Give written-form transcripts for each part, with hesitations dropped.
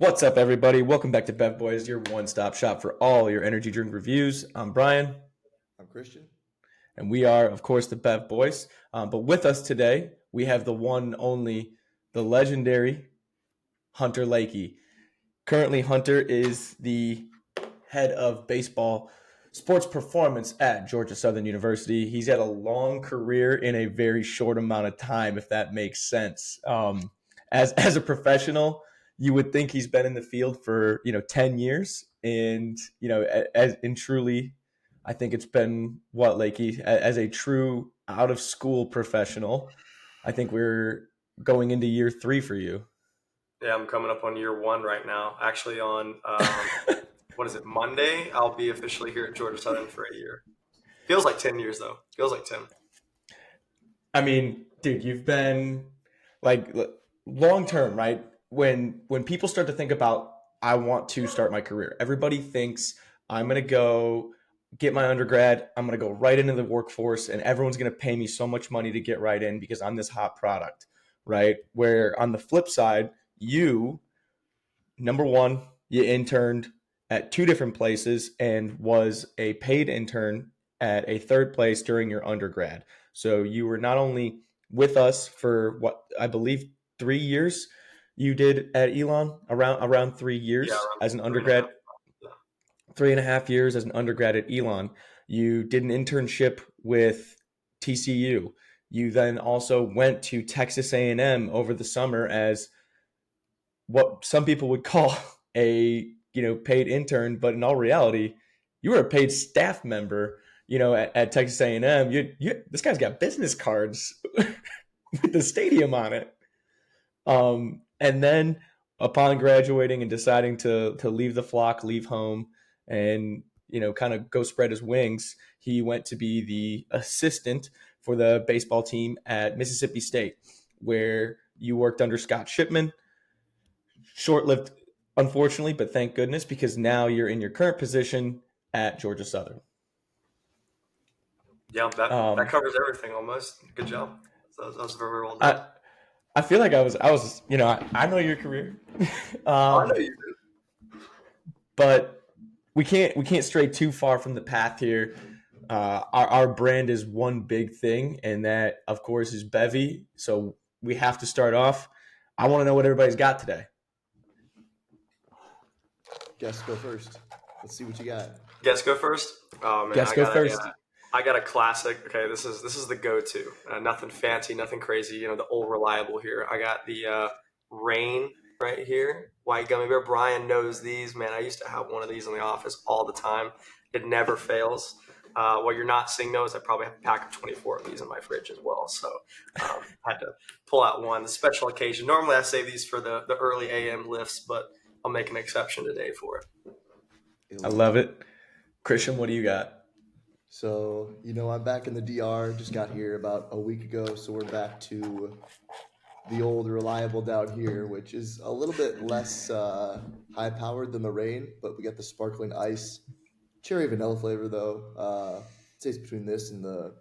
What's up, everybody? Welcome back to Bev Boys, your one-stop shop for all your energy drink reviews. I'm Brian, I'm Christian. and we are, of course, the Bev Boys. But with us today, we have the one, only, the legendary Hunter Lakey. Currently, Hunter is the head of baseball sports performance at Georgia Southern University. He's had a long career in a very short amount of time, if that makes sense. As a professional, you would think he's been in the field for 10 years, and truly, I think it's been what, Lakey, as a true out of school professional. I think we're going into year 3 for you. Yeah, I'm coming up on year 1 right now. Actually, on what is it, Monday? I'll be officially here at Georgia Southern for a year. Feels like 10 years though. Feels like 10. I mean, dude, you've been like long term, right? When people start to think about I want to start my career, everybody thinks I'm going to go get my undergrad, I'm going to go right into the workforce, and everyone's going to pay me so much money to get right in because I'm this hot product, right? Where on the flip side, you, number one, you interned at 2 different places and was a paid intern at a third place during your undergrad. So you were not only with us for what I believe 3 years you did at Elon, around 3 Yeah, years around as an 3.5. undergrad, 3.5 years as an undergrad at Elon. You did an internship with TCU. You then also went to Texas A&M over the summer as what some people would call a paid intern, but in all reality, you were a paid staff member. At Texas A&M, this guy's got business cards with the stadium on it. And then upon graduating and deciding to leave the flock, leave home, and kind of go spread his wings, he went to be the assistant for the baseball team at Mississippi State, where you worked under Scott Shipman. Short-lived, unfortunately, but thank goodness, because now you're in your current position at Georgia Southern. Yeah, that covers everything almost. Good job. That was very well done. I feel like I was I know your career, I know you do. but we can't stray too far from the path here. Our brand is one big thing, and that, of course, is Bevy. So we have to start off. I want to know what everybody's got today. Guess go first. Let's see what you got. Guess go first. Oh man, Guess go first. I got a classic. Okay, this is the go-to. Nothing fancy, nothing crazy. The old reliable here. I got the Rain right here. White gummy bear. Brian knows these. Man, I used to have one of these in the office all the time. It never fails. What you're not seeing though is I probably have a pack of 24 of these in my fridge as well. So had to pull out one. The special occasion. Normally I save these for the early AM lifts, but I'll make an exception today for it. I love it. Christian, what do you got? So, I'm back in the DR, just got here about a week ago, so we're back to the old reliable down here, which is a little bit less high-powered than the Rain, but we got the sparkling ice, cherry vanilla flavor, though. I'd say it's between this and the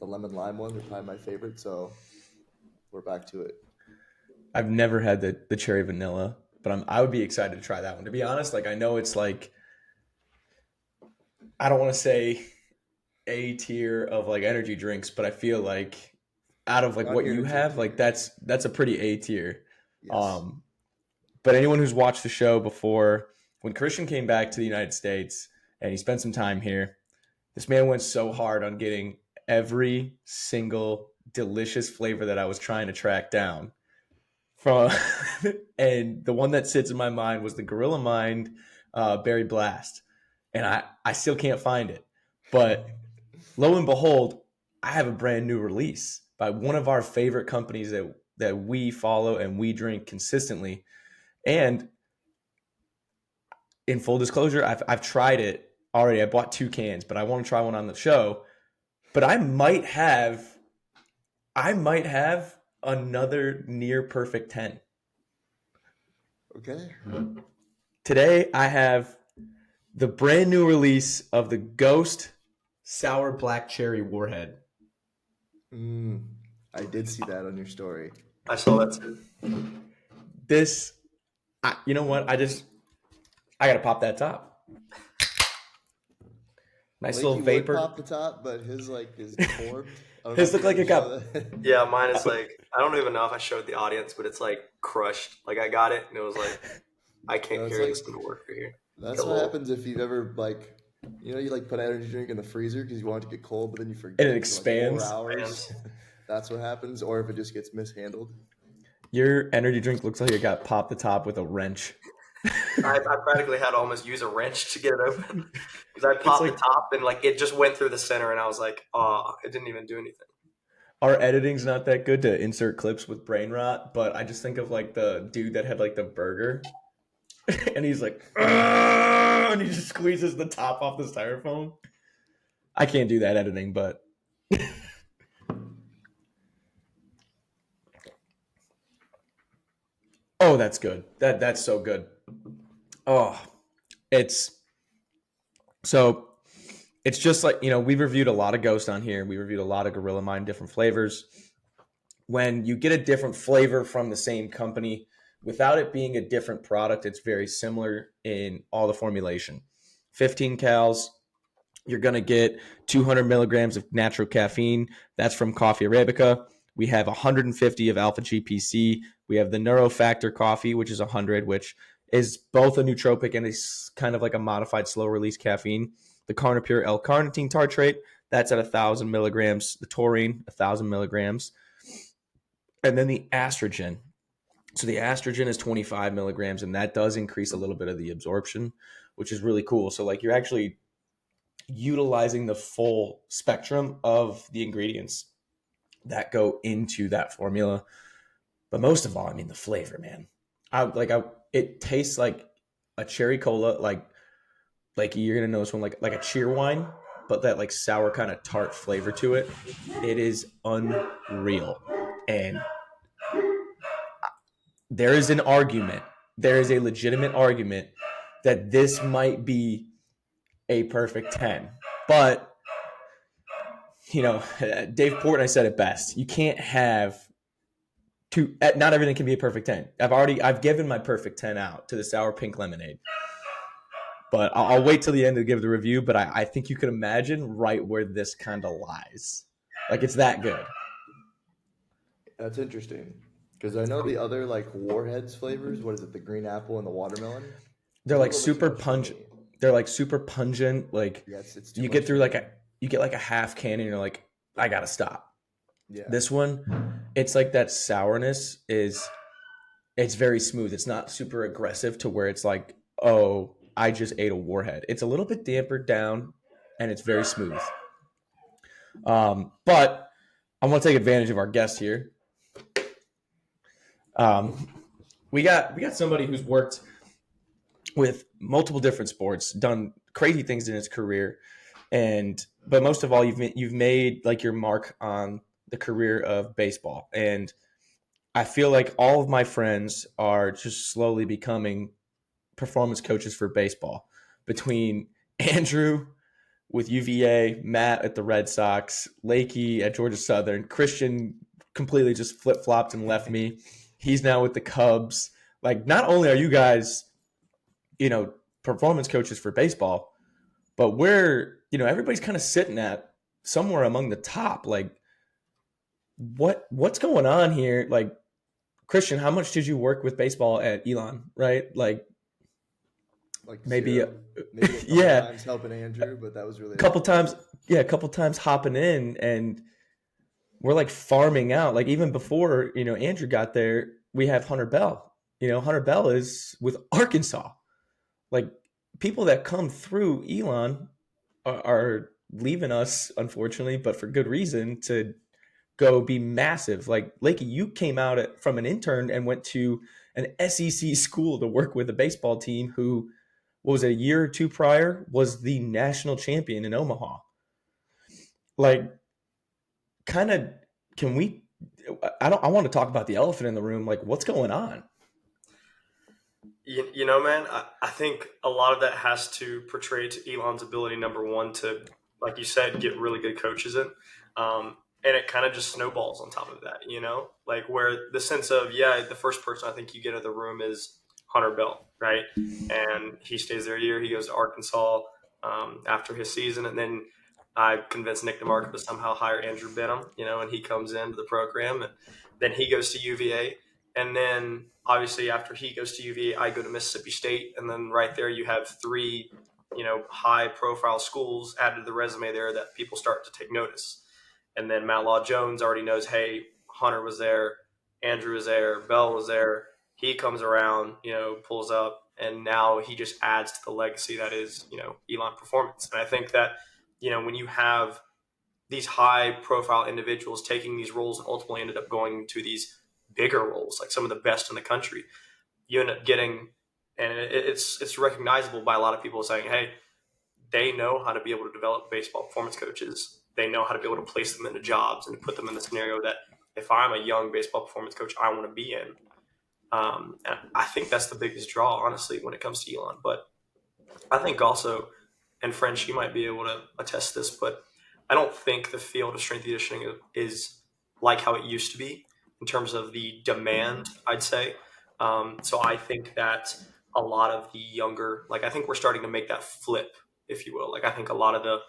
lemon lime one. They're probably my favorite, so we're back to it. I've never had the cherry vanilla, but I would be excited to try that one. To be honest, I know it's I don't want to say A tier of energy drinks, but I feel like out of what you have, that's a pretty A tier. Yes. But anyone who's watched the show before, when Christian came back to the United States and he spent some time here, this man went so hard on getting every single delicious flavor that I was trying to track down. And the one that sits in my mind was the Gorilla Mind Berry Blast. And I still can't find it. But lo and behold, I have a brand new release by one of our favorite companies that we follow and we drink consistently. And in full disclosure, I've tried it already. I bought 2 cans, but I want to try one on the show. But I might have another near perfect 10. Okay. Today I have the brand new release of the Ghost Sour Black Cherry Warhead. I did see that on your story. I saw that too. This You know what? I gotta pop that top. Nice little Lakey would vapor. pop the top, but his like is deformed. I don't know His if you looked like can it show got. that. Yeah, mine is like I don't even know if I showed the audience, but it's like crushed. Like I got it and it was like I can't No, it's carry this like into work right here. that's Got a what little. happens if you've ever like, you like put energy drink in the freezer because you want it to get cold, but then you And it forget for like 4 expands. hours. Fans. That's what happens, or if it just gets mishandled. Your energy drink looks like it got popped the top with a wrench. I practically had to almost use a wrench to get it open because I It's popped the like top and like it just went through the center and I was like, oh, it didn't even do anything. our editing's not that good to insert clips with brain rot, but I just think of like the dude that had like the burger, and he's like, "Argh!" and he just squeezes the top off the styrofoam. I can't do that editing, but oh, that's good. That's so good. Oh, it's so it's just like we've reviewed a lot of Ghost on here. We reviewed a lot of Gorilla Mine, different flavors. When you get a different flavor from the same company, without it being a different product, it's very similar in all the formulation. 15 cals, you're going to get 200 milligrams of natural caffeine. That's from Coffee Arabica. We have 150 of alpha GPC. We have the Neurofactor coffee, which is 100, which is both a nootropic and is kind of like a modified slow release caffeine. The Carnipure L-carnitine tartrate, that's at 1,000 milligrams. The taurine, 1,000 milligrams. And then the estrogen. So the estrogen is 25 milligrams, and that does increase a little bit of the absorption, which is really cool. So like you're actually utilizing the full spectrum of the ingredients that go into that formula. But most of all, I mean the flavor, man. It tastes like a cherry cola, like you're gonna notice one like a cheer wine, but that like sour kind of tart flavor to it. It is unreal. And there is an argument, there is a legitimate argument that this might be a perfect 10. But, Dave Portnoy said it best. You can't have two, not everything can be a perfect 10. I've given my perfect 10 out to the sour pink lemonade. But I'll wait till the end to give the review. But I think you can imagine right where this kind of lies. Like it's that good. That's interesting because I know the other like Warheads flavors. What is it? The green apple and the watermelon. They're Those are a like little bit too super much for pungent. me. They're like super pungent. Like Yes, it's too you much get for through me. you get like a half can and you're like, I gotta stop. Yeah. This one, it's like that sourness it's very smooth. It's not super aggressive to where it's like, oh, I just ate a warhead. It's a little bit dampered down and it's very smooth. But I want to take advantage of our guest here. Um, we got somebody who's worked with multiple different sports, done crazy things in his career, but most of all, you've made like your mark on the career of baseball. And I feel like all of my friends are just slowly becoming performance coaches for baseball. Between Andrew with UVA, Matt at the Red Sox, Lakey at Georgia Southern, Christian completely just flip flopped and left me. He's now with the Cubs. Like, not only are you guys, performance coaches for baseball, but everybody's kind of sitting at somewhere among the top. Like, what's going on here? Like, Christian, how much did you work with baseball at Elon? Right, like Like maybe, zero. Maybe a couple yeah, times helping Andrew, but that was really a it. couple times, yeah, a couple times hopping in, and we're like farming out. Like even before Andrew got there, we have Hunter Bell. Hunter Bell is with Arkansas. Like people that come through Elon are leaving us, unfortunately, but for good reason to go be massive. Like Lakey, you came out from an intern and went to an SEC school to work with a baseball team who, what was it, a year or two prior, was the national champion in Omaha. Like, kind of, can we? I want to talk about the elephant in the room. Like, what's going on? Man, I think a lot of that has to portray to Elon's ability, number one, to, like you said, get really good coaches in. And it kind of just snowballs on top of that, like where the sense of, yeah, the first person I think you get in the room is Hunter Bell, right? And he stays there a year. He goes to Arkansas after his season, and then I convinced Nick DeMarco to somehow hire Andrew Benham, and he comes into the program, and then he goes to UVA, and then obviously after he goes to UVA, I go to Mississippi State, and then right there you have three, high profile schools added to the resume there that people start to take notice. And then Matt Law Jones already knows, hey, Hunter was there, Andrew was there, Bell was there. He comes around, pulls up, and now he just adds to the legacy that is, Elon Performance. And I think that, when you have these high profile individuals taking these roles and ultimately ended up going to these bigger roles, like some of the best in the country, you end up getting, and it's recognizable by a lot of people saying, hey, they know how to be able to develop baseball performance coaches. They know how to be able to place them into jobs and put them in the scenario that if I'm a young baseball performance coach, I want to be in. And I think that's the biggest draw, honestly, when it comes to Elon. But I think also, and French, you might be able to attest this, but I don't think the field of strength and conditioning is like how it used to be in terms of the demand, I'd say. So I think that a lot of the younger, like I think we're starting to make that flip, if you will. Like I think a lot of the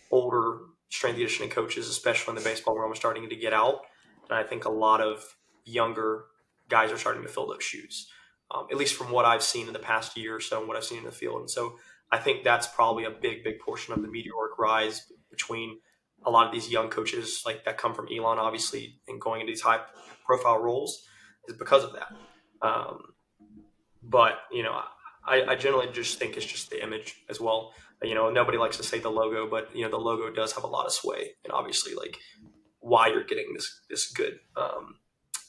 older strength and conditioning coaches, especially in the baseball realm, are starting to get out. And I think a lot of younger guys are starting to fill those shoes, at least from what I've seen in the past year or so and what I've seen in the field. And so I think that's probably a big, big portion of the meteoric rise between a lot of these young coaches like that come from Elon, obviously, and going into these high profile roles is because of that. Um, but, I generally just think it's just the image as well. Nobody likes to say the logo, but, the logo does have a lot of sway and obviously like why you're getting this good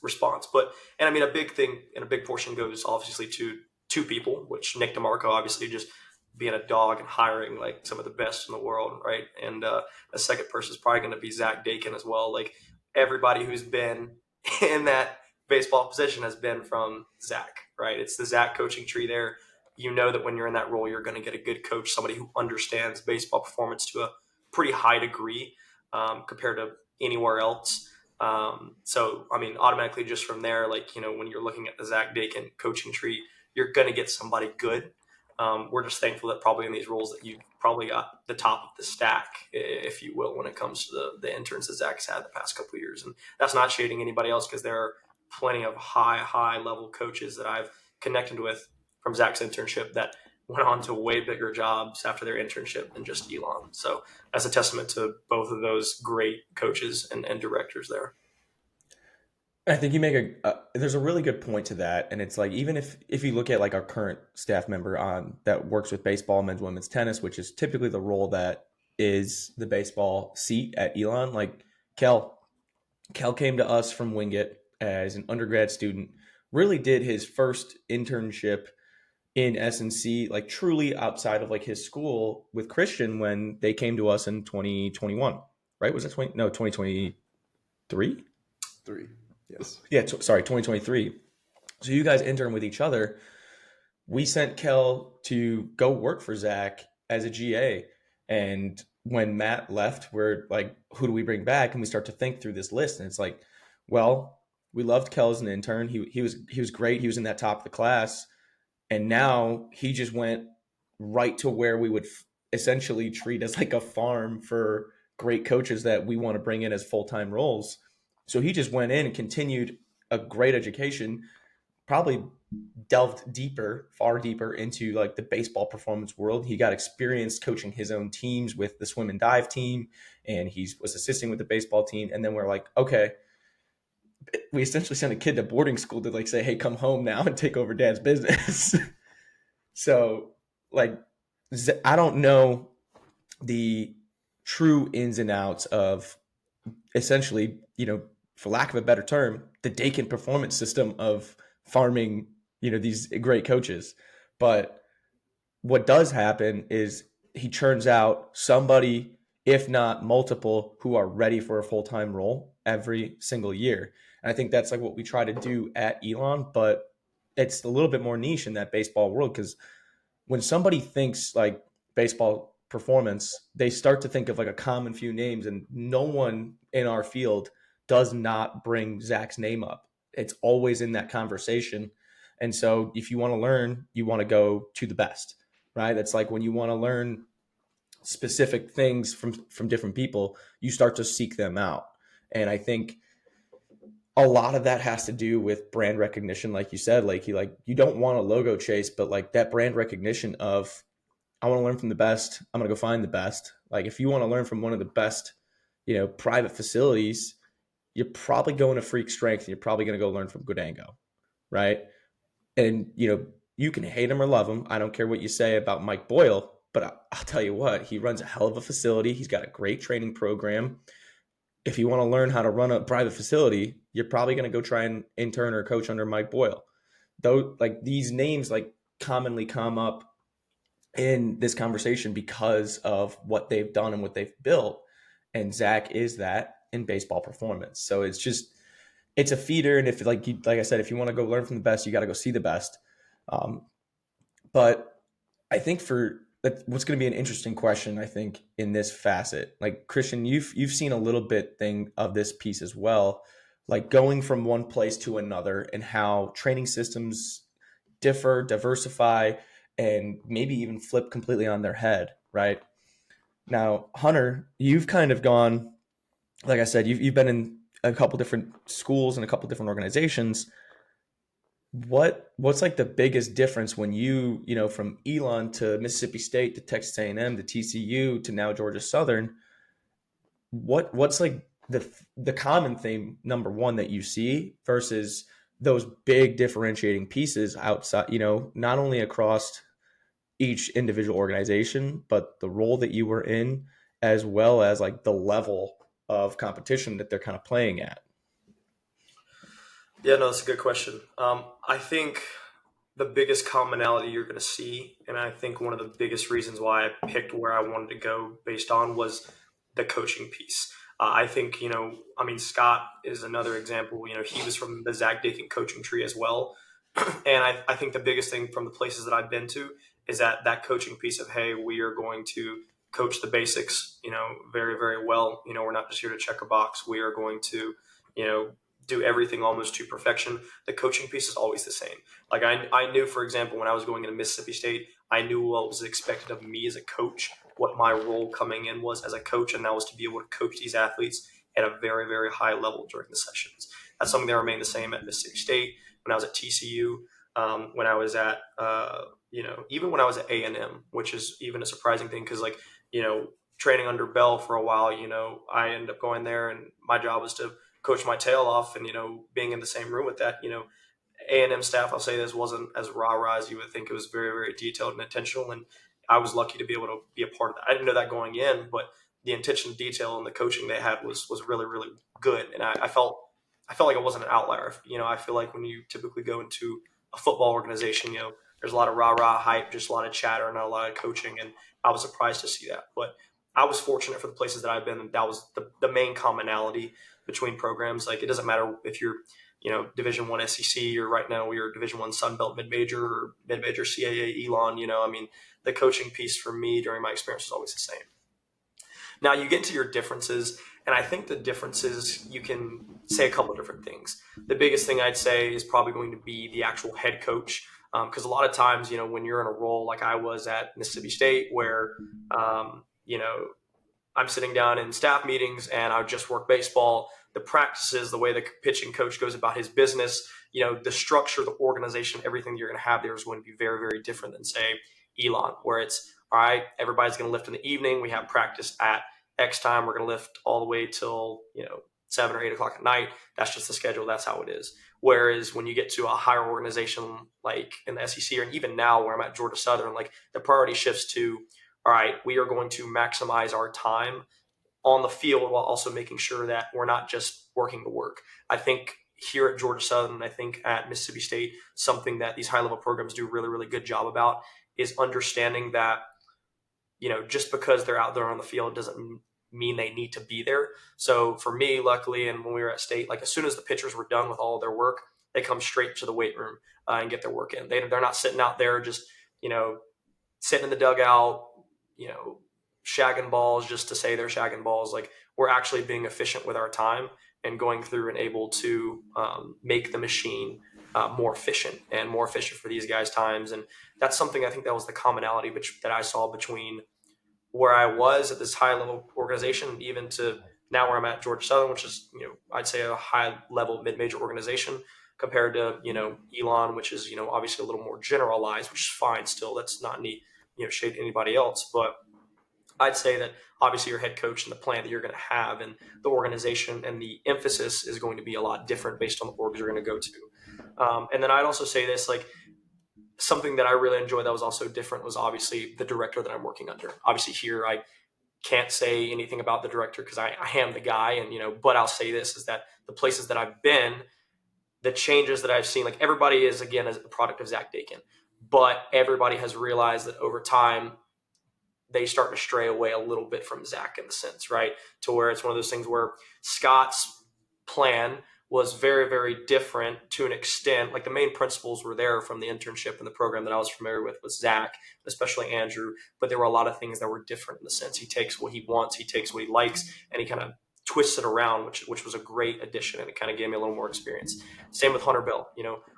response. But, and I mean, a big thing and a big portion goes obviously to two people, which Nick DeMarco obviously just being a dog and hiring like some of the best in the world, right? And the second person is probably going to be Zach Dakin as well. Like everybody who's been in that baseball position has been from Zach, right? It's the Zach coaching tree there. You know that when you're in that role, you're going to get a good coach, somebody who understands baseball performance to a pretty high degree compared to anywhere else. So, I mean, automatically just from there, like, when you're looking at the Zach Dakin coaching tree, you're going to get somebody good. We're just thankful that probably in these roles that you've probably got the top of the stack, if you will, when it comes to the interns that Zach's had the past couple of years. And that's not shading anybody else because there are plenty of high level coaches that I've connected with from Zach's internship that went on to way bigger jobs after their internship than just Elon. So that's a testament to both of those great coaches and directors there. I think you make there's a really good point to that, and it's like even if you look at like our current staff member on that works with baseball, men's, women's tennis, which is typically the role that is the baseball seat at Elon. Like Kel came to us from Wingate as an undergrad student, really did his first internship in SNC, like truly outside of like his school with Christian when they came to us in 2021, right? Was it 2023? Three. Yes. Yeah, sorry, 2023. So you guys intern with each other. We sent Kel to go work for Zach as a GA. And when Matt left, we're like, who do we bring back? And we start to think through this list. And it's like, well, we loved Kel as an intern. He was great. He was in that top of the class. And now he just went right to where we would essentially treat as like a farm for great coaches that we want to bring in as full-time roles. So he just went in and continued a great education, probably delved deeper, far deeper into like the baseball performance world. He got experience coaching his own teams with the swim and dive team, and he was assisting with the baseball team. And then we're like, okay, we essentially sent a kid to boarding school to like say, hey, come home now and take over dad's business. So like, I don't know the true ins and outs of essentially, for lack of a better term, the Dakin performance system of farming, these great coaches. But what does happen is he churns out somebody, if not multiple, who are ready for a full-time role every single year. And I think that's like what we try to do at Elon, but it's a little bit more niche in that baseball world because when somebody thinks like baseball performance, they start to think of like a common few names, and no one in our field does not bring Zach's name up. It's always in that conversation. And so if you want to learn, you want to go to the best, right? That's like when you want to learn specific things from different people, you start to seek them out. And I think a lot of that has to do with brand recognition, like you said, like you don't want a logo chase, but like that brand recognition of I want to learn from the best. I'm gonna go find the best. Like if you want to learn from one of the best, private facilities, you're probably going to Freak Strength and you're probably going to go learn from Godango, right? And you can hate him or love him. I don't care what you say about Mike Boyle, but I'll tell you what, he runs a hell of a facility. He's got a great training program. If you want to learn how to run a private facility, you're probably going to go try and intern or coach under Mike Boyle. Though, like these names, like commonly come up in this conversation because of what they've done and what they've built. And Zach is that in baseball performance. So it's a feeder. And if like I said, if you want to go learn from the best, you got to go see the best. But I think what's going to be an interesting question, I think, in this facet, like Christian, you've seen a little bit thing of this piece as well, like going from one place to another and how training systems differ, diversify, and maybe even flip completely on their head, right? Now, Hunter, you've kind of gone, like I said, you've been in a couple different schools and a couple different organizations. What's like the biggest difference when from Elon to Mississippi State to Texas A&M to TCU to now Georgia Southern? What's like the common theme number one that you see versus those big differentiating pieces outside, not only across each individual organization, but the role that you were in, as well as like the level of competition that they're kind of playing at? Yeah, no, that's a good question. I think the biggest commonality you're going to see, and I think one of the biggest reasons why I picked where I wanted to go based on was the coaching piece. I think, Scott is another example. He was from the Zach Dakin coaching tree as well. And I think the biggest thing from the places that I've been to is that coaching piece of, hey, we are going to coach the basics, very, very well. We're not just here to check a box. We are going to, do everything almost to perfection. The coaching piece is always the same. Like I knew, for example, when I was going into Mississippi State, I knew what was expected of me as a coach, what my role coming in was as a coach, and that was to be able to coach these athletes at a very, very high level during the sessions. That's something that remained the same at Mississippi State, when I was at TCU, when I was at, even when I was at A&M, which is even a surprising thing because, training under Bell for a while, I ended up going there and my job was to coach my tail off and, being in the same room with that, A&M staff, I'll say this, wasn't as rah-rah as you would think. It was very, very detailed and intentional. And I was lucky to be able to be a part of that. I didn't know that going in, but the intention, detail, and the coaching they had was really, really good. And I felt like I wasn't an outlier. I feel like when you typically go into a football organization, there's a lot of rah-rah hype, just a lot of chatter, not a lot of coaching. And I was surprised to see that. But I was fortunate for the places that I've been. That was the main commonality between programs. Like, it doesn't matter if you're, Division One SEC, or right now we are Division One Sun Belt mid-major or mid-major CAA Elon. The coaching piece for me during my experience was always the same. Now you get into your differences, and I think the differences, you can say a couple of different things. The biggest thing I'd say is probably going to be the actual head coach, because a lot of times, when you're in a role like I was at Mississippi State, where I'm sitting down in staff meetings and I just work baseball, the practices, the way the pitching coach goes about his business, the structure, the organization, everything you're going to have there is going to be very, very different than, say, Elon, where it's, all right, everybody's going to lift in the evening. We have practice at X time. We're going to lift all the way till, 7 or 8 o'clock at night. That's just the schedule. That's how it is. Whereas when you get to a higher organization, like in the SEC, or even now where I'm at Georgia Southern, like the priority shifts to, all right, we are going to maximize our time on the field while also making sure that we're not just working the work. I think here at Georgia Southern, I think at Mississippi State, something that these high-level programs do a really, really good job about is understanding that, just because they're out there on the field doesn't mean they need to be there. So for me, luckily, and when we were at State, like as soon as the pitchers were done with all of their work, they come straight to the weight room and get their work in. They're not sitting out there just, sitting in the dugout, shagging balls just to say they're shagging balls. Like, we're actually being efficient with our time and going through and able to make the machine more efficient for these guys' times. And that's something I think that was the commonality that I saw between where I was at this high level organization, even to now where I'm at Georgia Southern, which is, I'd say a high level mid major organization compared to, Elon, which is, obviously a little more generalized, which is fine still. That's not any, shade to anybody else. But I'd say that obviously your head coach and the plan that you're going to have and the organization and the emphasis is going to be a lot different based on the orgs you're going to go to. And then I'd also say this, like, something that I really enjoyed that was also different was obviously the director that I'm working under. Obviously here I can't say anything about the director because I am the guy, and but I'll say this is that the places that I've been, the changes that I've seen, like, everybody is again as a product of Zach Dakin, but everybody has realized that over time they start to stray away a little bit from Zach in the sense, right? To where it's one of those things where Scott's plan was very, very different to an extent. Like, the main principles were there from the internship and the program that I was familiar with Zach, especially Andrew, but there were a lot of things that were different in the sense he takes what he wants, he takes what he likes, and he kind of twists it around, which was a great addition, and it kind of gave me a little more experience. Same with Hunter Bill.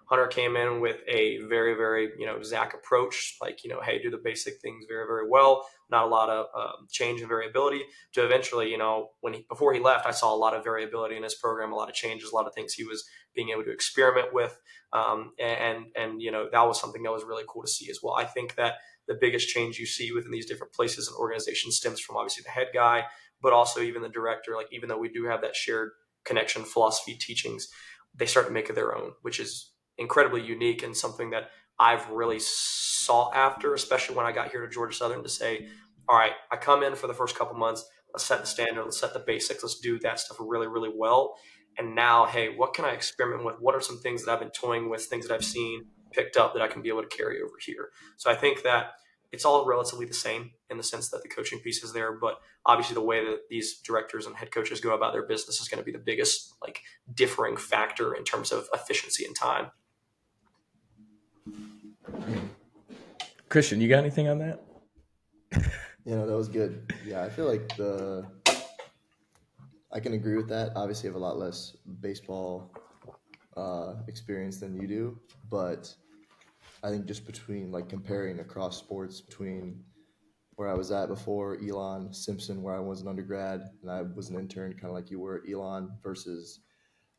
Hunter came in with a very, very, Zach approach, like, hey, do the basic things very, very well, not a lot of change and variability, to eventually, before he left, I saw a lot of variability in his program, a lot of changes, a lot of things he was being able to experiment with. And that was something that was really cool to see as well. I think that the biggest change you see within these different places and organizations stems from obviously the head guy, but also even the director. Like, even though we do have that shared connection, philosophy, teachings, they start to make it their own, which is incredibly unique and something that I've really sought after, especially when I got here to Georgia Southern, to say, all right, I come in for the first couple months, let's set the standard, let's set the basics, let's do that stuff really, really well. And now, hey, what can I experiment with? What are some things that I've been toying with, things that I've seen, picked up that I can be able to carry over here? So I think that it's all relatively the same in the sense that the coaching piece is there, but obviously the way that these directors and head coaches go about their business is going to be the biggest, like, differing factor in terms of efficiency and time. Christian, you got anything on that? That was good. Yeah, I feel like I can agree with that. Obviously, I have a lot less baseball experience than you do, but I think just between, like, comparing across sports between where I was at before Elon, Simpson, where I was an undergrad and I was an intern, kind of like you were at Elon, versus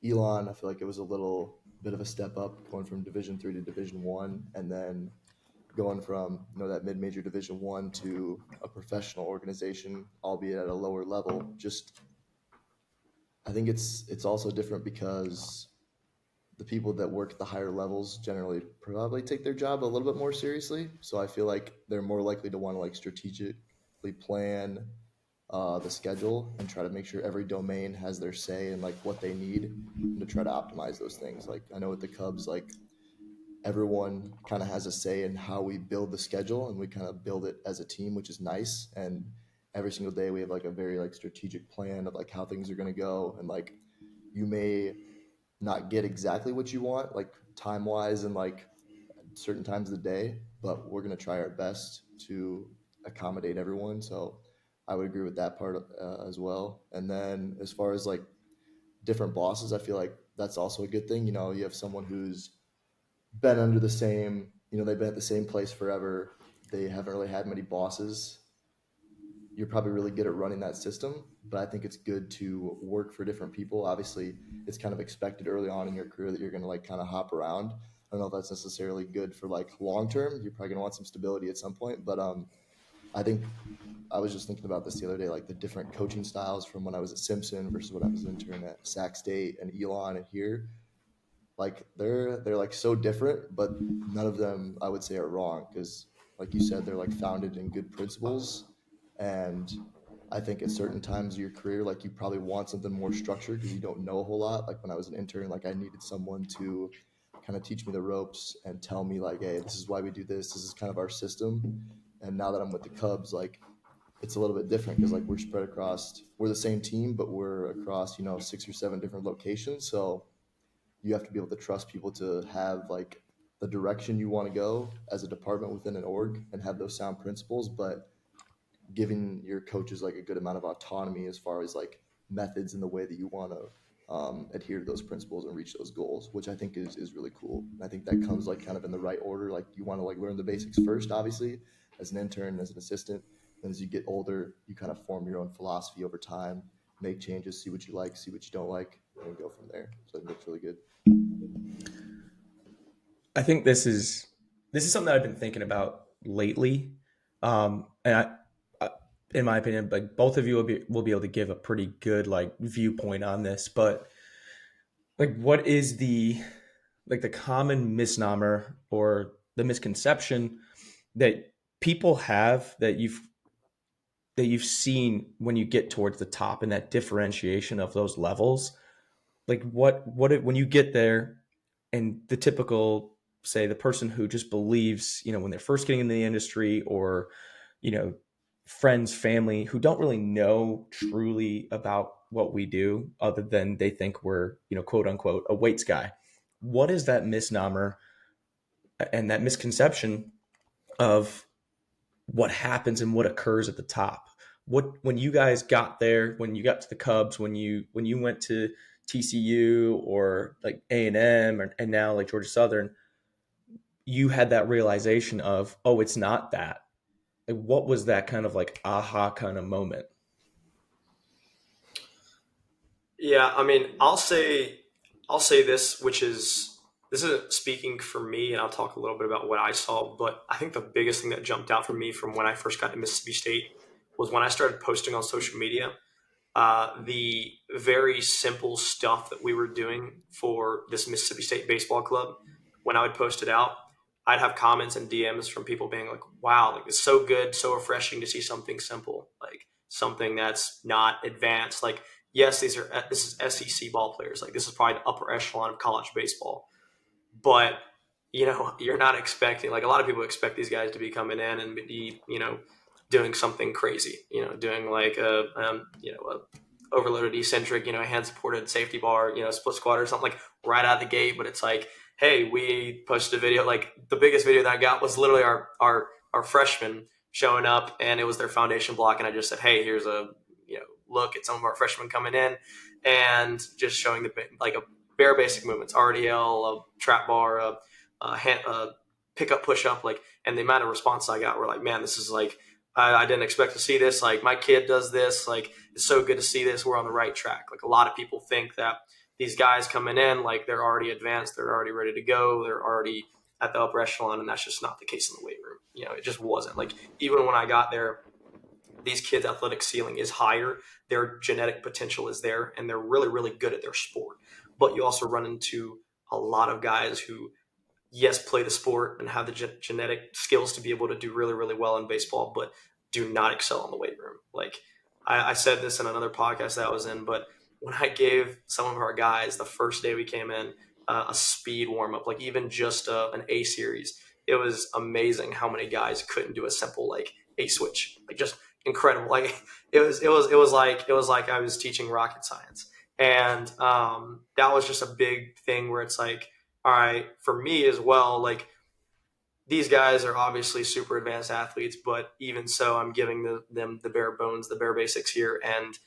Elon, I feel like it was a little bit of a step up going from Division 3 to Division 1, and then going from that mid-major Division 1 to a professional organization, albeit at a lower level. Just, I think it's also different because the people that work at the higher levels generally probably take their job a little bit more seriously. So I feel like they're more likely to want to, like, strategically plan the schedule and try to make sure every domain has their say and, like, what they need, and to try to optimize those things. Like, I know with the Cubs, like, everyone kind of has a say in how we build the schedule, and we kind of build it as a team, which is nice. And every single day we have, like, a very, like, strategic plan of, like, how things are going to go. And, like, you may not get exactly what you want, like, time wise and, like, certain times of the day, but we're going to try our best to accommodate everyone. So I would agree with that part as well. And then as far as, like, different bosses, I feel like that's also a good thing. You have someone who's been under the same, they've been at the same place forever. They haven't really had many bosses. You're probably really good at running that system, but I think it's good to work for different people. Obviously, it's kind of expected early on in your career that you're going to, like, kind of hop around. I don't know if that's necessarily good for, like, long term. You're probably going to want some stability at some point, but I think I was just thinking about this the other day, like, the different coaching styles from when I was at Simpson versus when I was an intern at Sac State and Elon and here. Like, they're like so different, but none of them I would say are wrong, because, like you said, they're, like, founded in good principles. And I think at certain times of your career, like, you probably want something more structured because you don't know a whole lot. Like, when I was an intern, like, I needed someone to kind of teach me the ropes and tell me, like, hey, this is why we do this. This is kind of our system. And now that I'm with the Cubs, like, it's a little bit different because, like, we're the same team, but we're across 6 or 7 different locations. So you have to be able to trust people to have, like, the direction you want to go as a department within an org and have those sound principles, but giving your coaches, like, a good amount of autonomy as far as, like, methods and the way that you want to adhere to those principles and reach those goals, which I think is really cool. And I think that comes like kind of in the right order. Like you want to like learn the basics first, obviously, as an intern, as an assistant. And as you get older, you kind of form your own philosophy over time, make changes, see what you like, see what you don't like, and go from there. So I think that's really good. I think this is something that I've been thinking about lately, and in my opinion, like both of you will be able to give a pretty good like viewpoint on this. But like, what is the common misnomer or the misconception that people have that you've seen when you get towards the top and that differentiation of those levels? Like when you get there, and the typical, say, the person who just believes, when they're first getting into the industry, or you know friends, family who don't really know truly about what we do, other than they think we're, quote unquote, a weights guy. What is that misnomer and that misconception of what happens and what occurs at the top? When you guys got there, when you got to the Cubs, when you went to TCU or like A&M, and now like Georgia Southern, you had that realization of, oh, it's not that. Like, what was that kind of like aha kind of moment? Yeah, I mean, I'll say this, which is this isn't speaking for me, and I'll talk a little bit about what I saw. But I think the biggest thing that jumped out for me from when I first got to Mississippi State was when I started posting on social media. The very simple stuff that we were doing for this Mississippi State baseball club, when I would post it out, I'd have comments and DMs from people being like, "Wow, like it's so good, so refreshing to see something simple, like something that's not advanced." Like, yes, this is SEC ball players, like this is probably the upper echelon of college baseball, but you're not expecting, like a lot of people expect these guys to be coming in and be doing something crazy, doing like a overloaded eccentric, hand supported safety bar, split squat or something, like right out of the gate. But it's like, hey, we posted a video. Like the biggest video that I got was literally our freshmen showing up, and it was their foundation block, and I just said, hey, here's a look at some of our freshmen coming in, and just showing the like a bare basic movements, RDL, a trap bar, a pickup push up, like, and the amount of response I got were like, man, this is like, I didn't expect to see this. Like my kid does this. Like it's so good to see this. We're on the right track. Like a lot of people think that these guys coming in, like they're already advanced, they're already ready to go, they're already at the upper echelon, and that's just not the case in the weight room. It just wasn't. Like even when I got there, these kids' athletic ceiling is higher, their genetic potential is there, and they're really, really good at their sport. But you also run into a lot of guys who, yes, play the sport and have the genetic skills to be able to do really, really well in baseball, but do not excel in the weight room. Like I said this in another podcast that I was in, but when I gave some of our guys the first day we came in a speed warm up, like even just an A series, it was amazing how many guys couldn't do a simple like A switch, like just incredible. Like it was like I was teaching rocket science, and that was just a big thing where it's like, all right, for me as well, like these guys are obviously super advanced athletes, but even so, I'm giving them the bare bones, the bare basics here, and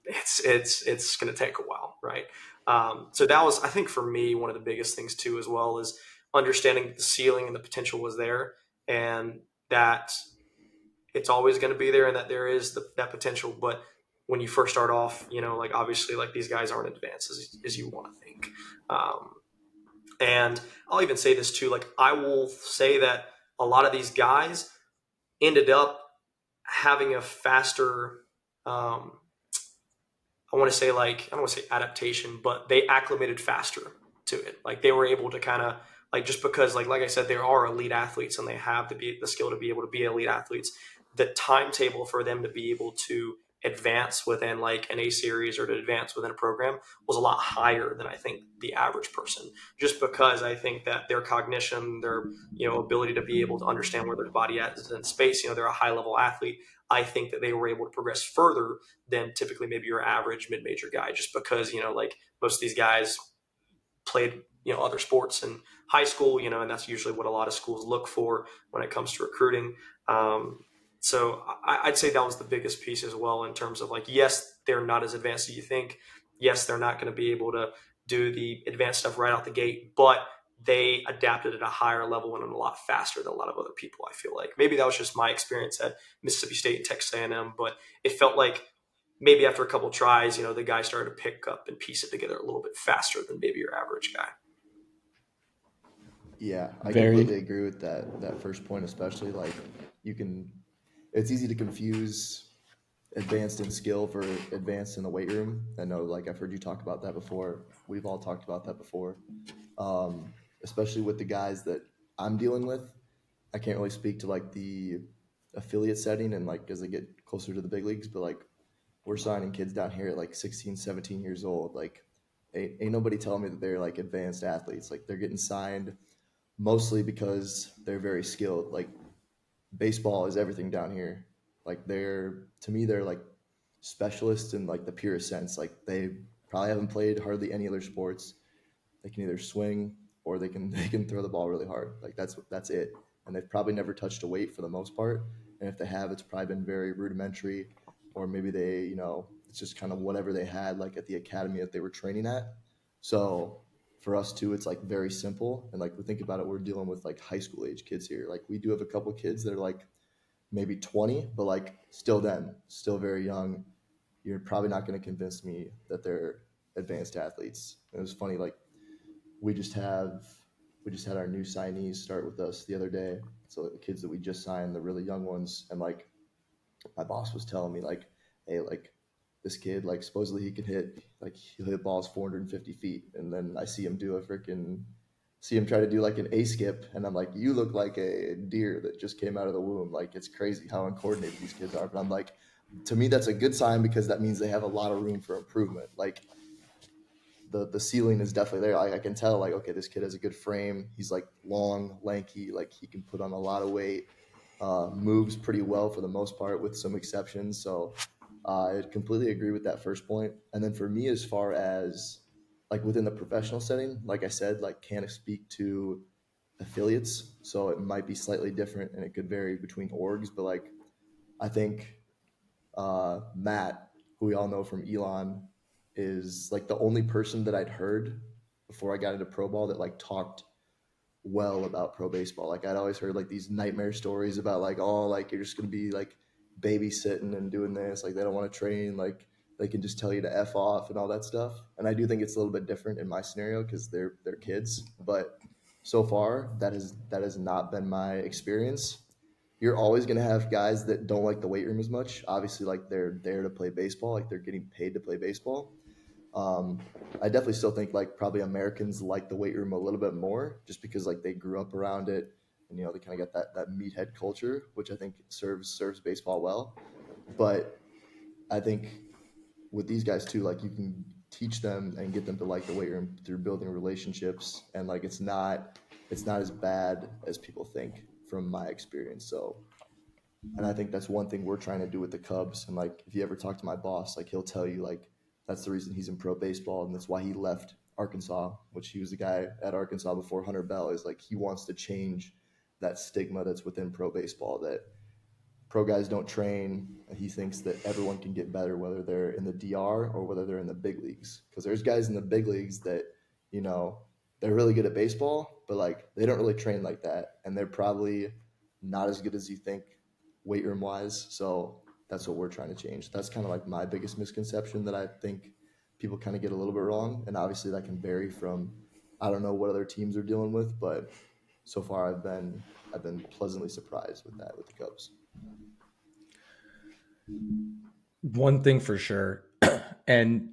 it's going to take a while, right? So that was, I think, for me, one of the biggest things too, as well, is understanding that the ceiling and the potential was there, and that it's always going to be there, and that there is that potential. But when you first start off, like obviously, like these guys aren't advanced as you want to think. And I'll even say this too, like I will say that a lot of these guys ended up having a faster, I want to say, like, I don't want to say adaptation, but they acclimated faster to it. Like they were able to kind of, like, just because like I said, there are elite athletes and they have to be the skill to be able to be elite athletes. The timetable for them to be able to advance within like an A series or to advance within a program was a lot higher than I think the average person, just because I think that their cognition, their ability to be able to understand where their body is in space, they're a high level athlete. I think that they were able to progress further than typically maybe your average mid-major guy, just because like most of these guys played other sports in high school, and that's usually what a lot of schools look for when it comes to recruiting. So I'd say that was the biggest piece as well, in terms of like, yes, they're not as advanced as you think. Yes, they're not going to be able to do the advanced stuff right out the gate, but they adapted at a higher level and a lot faster than a lot of other people. I feel like maybe that was just my experience at Mississippi State and Texas A&M, but it felt like maybe after a couple tries, the guy started to pick up and piece it together a little bit faster than maybe your average guy. Yeah, I completely Very, agree with that first point, especially like you can it's easy to confuse advanced in skill for advanced in the weight room. I know like I've heard you talk about that before. We've all talked about that before. Um, Especially with the guys that I'm dealing with. I can't really speak to like the affiliate setting and like as they get closer to the big leagues, but like we're signing kids down here at like 16, 17 years old. Like ain't nobody telling me that they're like advanced athletes. Like they're getting signed mostly because they're very skilled. Like baseball is everything down here. Like they're to me they're like specialists in like the purest sense. Like they probably haven't played hardly any other sports. They can either swing or they can throw the ball really hard. Like that's it. And they've probably never touched a weight for the most part. And if they have, it's probably been very rudimentary, or maybe they it's just kind of whatever they had like at the academy that they were training at. So for us too, it's like very simple. And like we think about it, we're dealing with like high school age kids here. Like we do have a couple kids that are like maybe 20, but like still very young. You're probably not going to convince me that they're advanced athletes. It was funny, like we just have we just had our new signees start with us the other day. So the kids that we just signed, the really young ones, and like my boss was telling me like, hey, like this kid, like supposedly he can hit like he'll hit balls 450 feet, and then I see him try to do like an A skip, and I'm like, you look like a deer that just came out of the womb. Like it's crazy how uncoordinated these kids are. But I'm like, to me that's a good sign because that means they have a lot of room for improvement. Like the ceiling is definitely there. I can tell like okay, this kid has a good frame. He's like long, lanky, like he can put on a lot of weight. Moves pretty well for the most part, with some exceptions. So I completely agree with that first point. And then for me, as far as like within the professional setting, like I said, like can't speak to affiliates, so it might be slightly different and it could vary between orgs. But like I think Matt, who we all know from Elon, is like the only person that I'd heard before I got into pro ball that like talked well about pro baseball. Like I'd always heard like these nightmare stories about like, oh, like you're just gonna be like babysitting and doing this. Like they don't want to train. Like they can just tell you to f off and all that stuff. And I do think it's a little bit different in my scenario because they're kids. But so far, that has not been my experience. You're always going to have guys that don't like the weight room as much. Obviously, like they're there to play baseball, like they're getting paid to play baseball. Um, I definitely still think like probably Americans like the weight room a little bit more just because like they grew up around it, and they kind of got that meathead culture, which I think serves baseball well. But I think with these guys too, like you can teach them and get them to like the weight room through building relationships, and like it's not as bad as people think from my experience. So, and I think that's one thing we're trying to do with the Cubs. And like, if you ever talk to my boss, like he'll tell you like that's the reason he's in pro baseball, and that's why he left Arkansas, which he was the guy at Arkansas before Hunter Bell. Is like he wants to change that stigma that's within pro baseball that pro guys don't train. He thinks that everyone can get better, whether they're in the DR or whether they're in the big leagues. Because there's guys in the big leagues that you know they're really good at baseball, but like they don't really train like that, and they're probably not as good as you think weight room wise. So that's what we're trying to change. That's kind of like my biggest misconception that I think people kind of get a little bit wrong, and obviously that can vary from I don't know what other teams are dealing with, but so far I've been pleasantly surprised with that with the Cubs. one thing for sure, and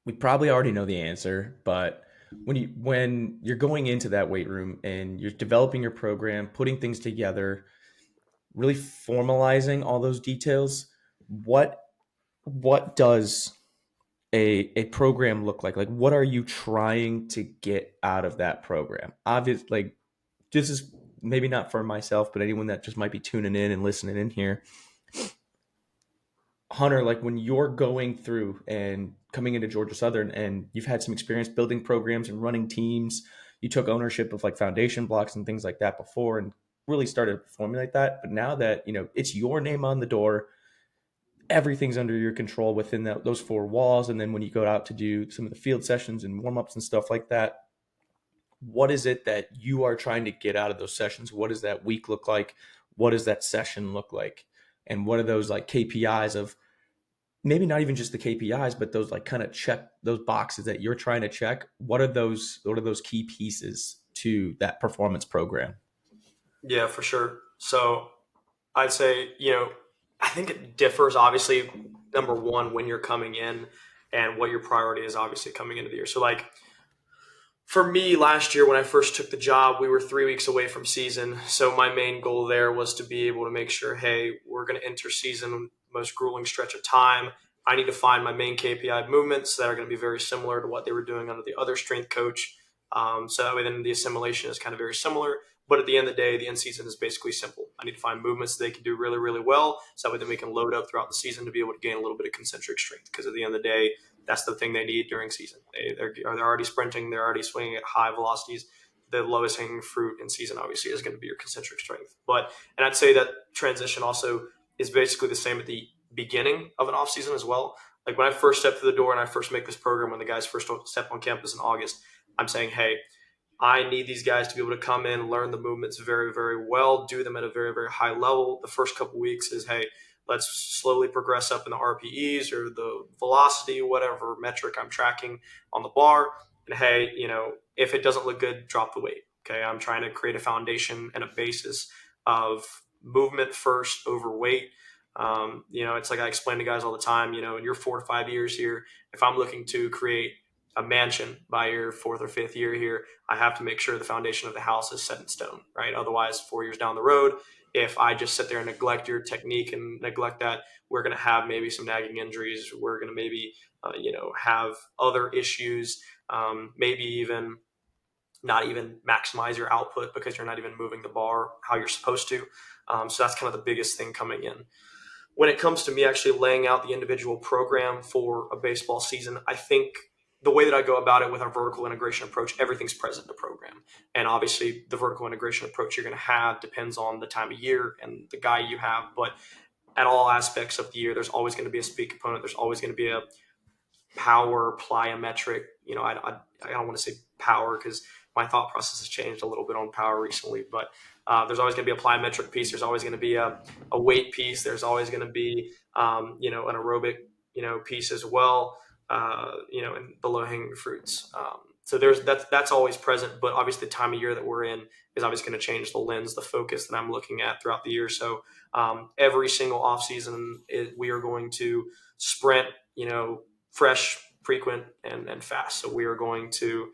we probably already know the answer, but when you're going into that weight room and you're developing your program, putting things together, really formalizing all those details, what what does a program look like? Like what are you trying to get out of that program? Obviously, like this is maybe not for myself, but anyone that just might be tuning in and listening in here. Hunter, like when you're going through and coming into Georgia Southern and you've had some experience building programs and running teams, you took ownership of like foundation blocks and things like that before. And really started performing like that. But now that, it's your name on the door, everything's under your control within those four walls. And then when you go out to do some of the field sessions and warm-ups and stuff like that, what is it that you are trying to get out of those sessions? What does that week look like? What does that session look like? And what are those like KPIs of, maybe not even just the KPIs, but those like kind of check those boxes that you're trying to check? What are those key pieces to that performance program? Yeah, for sure. So I'd say, I think it differs obviously, number one, when you're coming in and what your priority is obviously coming into the year. So like for me last year when I first took the job, we were 3 weeks away from season. So my main goal there was to be able to make sure, hey, we're going to enter season, most grueling stretch of time. I need to find my main KPI movements that are going to be very similar to what they were doing under the other strength coach. So that way then the assimilation is kind of very similar. But at the end of the day, the end season is basically simple. I need to find movements that they can do really, really well. So that way then we can load up throughout the season to be able to gain a little bit of concentric strength. Because at the end of the day, that's the thing they need during season. They're already sprinting. They're already swinging at high velocities. The lowest hanging fruit in season obviously is going to be your concentric strength. And I'd say that transition also is basically the same at the beginning of an off season as well. Like when I first step through the door and I first make this program, when the guys first step on campus in August, I'm saying, hey, I need these guys to be able to come in, learn the movements very, very well, do them at a very, very high level. The first couple weeks is, hey, let's slowly progress up in the RPEs or the velocity, whatever metric I'm tracking on the bar. And hey, if it doesn't look good, drop the weight. Okay. I'm trying to create a foundation and a basis of movement first over weight. It's like I explain to guys all the time, in your 4 to 5 years here, if I'm looking to create a mansion by your 4th or 5th year here, I have to make sure the foundation of the house is set in stone, right? Otherwise, 4 years down the road, if I just sit there and neglect your technique and neglect that, we're going to have maybe some nagging injuries. We're going to maybe, have other issues, maybe even not even maximize your output because you're not even moving the bar how you're supposed to. So that's kind of the biggest thing coming in. When it comes to me actually laying out the individual program for a baseball season, I think the way that I go about it with our vertical integration approach, everything's present in the program. And obviously the vertical integration approach you're going to have depends on the time of year and the guy you have. But at all aspects of the year, there's always going to be a speed component. There's always going to be a power plyometric. I don't want to say power because my thought process has changed a little bit on power recently, but there's always going to be a plyometric piece. There's always going to be a weight piece. There's always going to be, an aerobic, piece as well, and the low hanging fruits. So that's always present, but obviously the time of year that we're in is obviously going to change the lens, the focus that I'm looking at throughout the year. So every single off season, we are going to sprint, fresh, frequent, and fast. So we are going to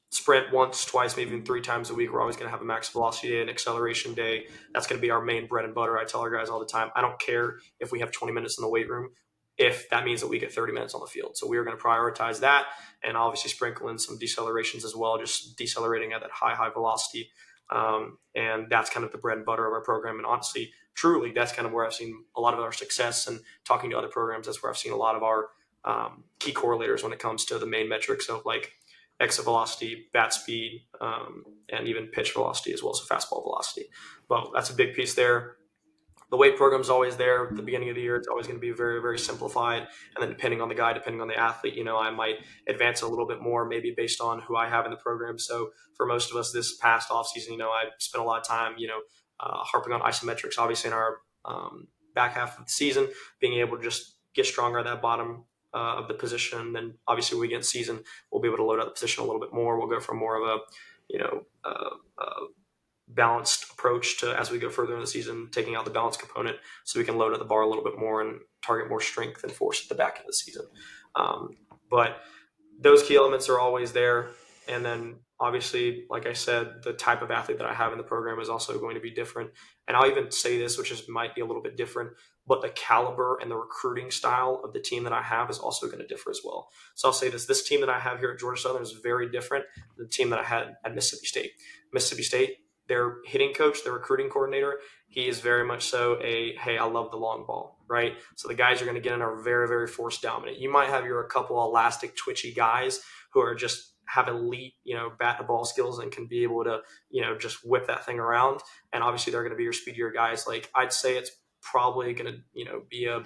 sprint once, twice, maybe even 3 times a week. We're always going to have a max velocity day, an acceleration day. That's going to be our main bread and butter. I tell our guys all the time, I don't care if we have 20 minutes in the weight room, if that means that we get 30 minutes on the field. So we are going to prioritize that and obviously sprinkle in some decelerations as well, just decelerating at that high velocity. And that's kind of the bread and butter of our program. And honestly, truly, that's kind of where I've seen a lot of our success. And talking to other programs, that's where I've seen a lot of our key correlators when it comes to the main metrics of like exit velocity, bat speed, and even pitch velocity as well, so fastball velocity. But that's a big piece there. The weight program is always there at the beginning of the year. It's always going to be very, very simplified. And then depending on the guy, depending on the athlete, I might advance a little bit more, maybe based on who I have in the program. So for most of us this past offseason, I spent a lot of time, harping on isometrics, obviously in our back half of the season, being able to just get stronger at that bottom of the position. Then obviously when we get in season, we'll be able to load out the position a little bit more. We'll go from more of a balanced approach to, as we go further in the season, taking out the balance component so we can load at the bar a little bit more and target more strength and force at the back end of the season. But those key elements are always there. And then obviously, like I said, the type of athlete that I have in the program is also going to be different. And I'll even say this, which might be a little bit different, but the caliber and the recruiting style of the team that I have is also going to differ as well. So I'll say this team that I have here at Georgia Southern is very different than the team that I had at Mississippi State. Mississippi State, their hitting coach, their recruiting coordinator, he is very much so hey, I love the long ball, right? So the guys you're going to get in are very, very force dominant. You might have a couple elastic, twitchy guys who are just have elite, bat to ball skills and can be able to, just whip that thing around. And obviously they're going to be your speedier guys. Like I'd say it's probably going to, be a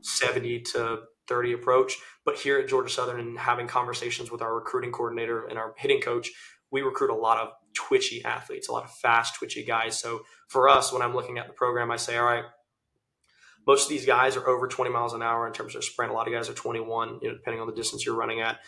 70-30 approach. But here at Georgia Southern and having conversations with our recruiting coordinator and our hitting coach, we recruit a lot of twitchy athletes, a lot of fast, twitchy guys. So for us, when I'm looking at the program, I say, all right, most of these guys are over 20 miles an hour in terms of sprint. A lot of guys are 21, depending on the distance you're running at.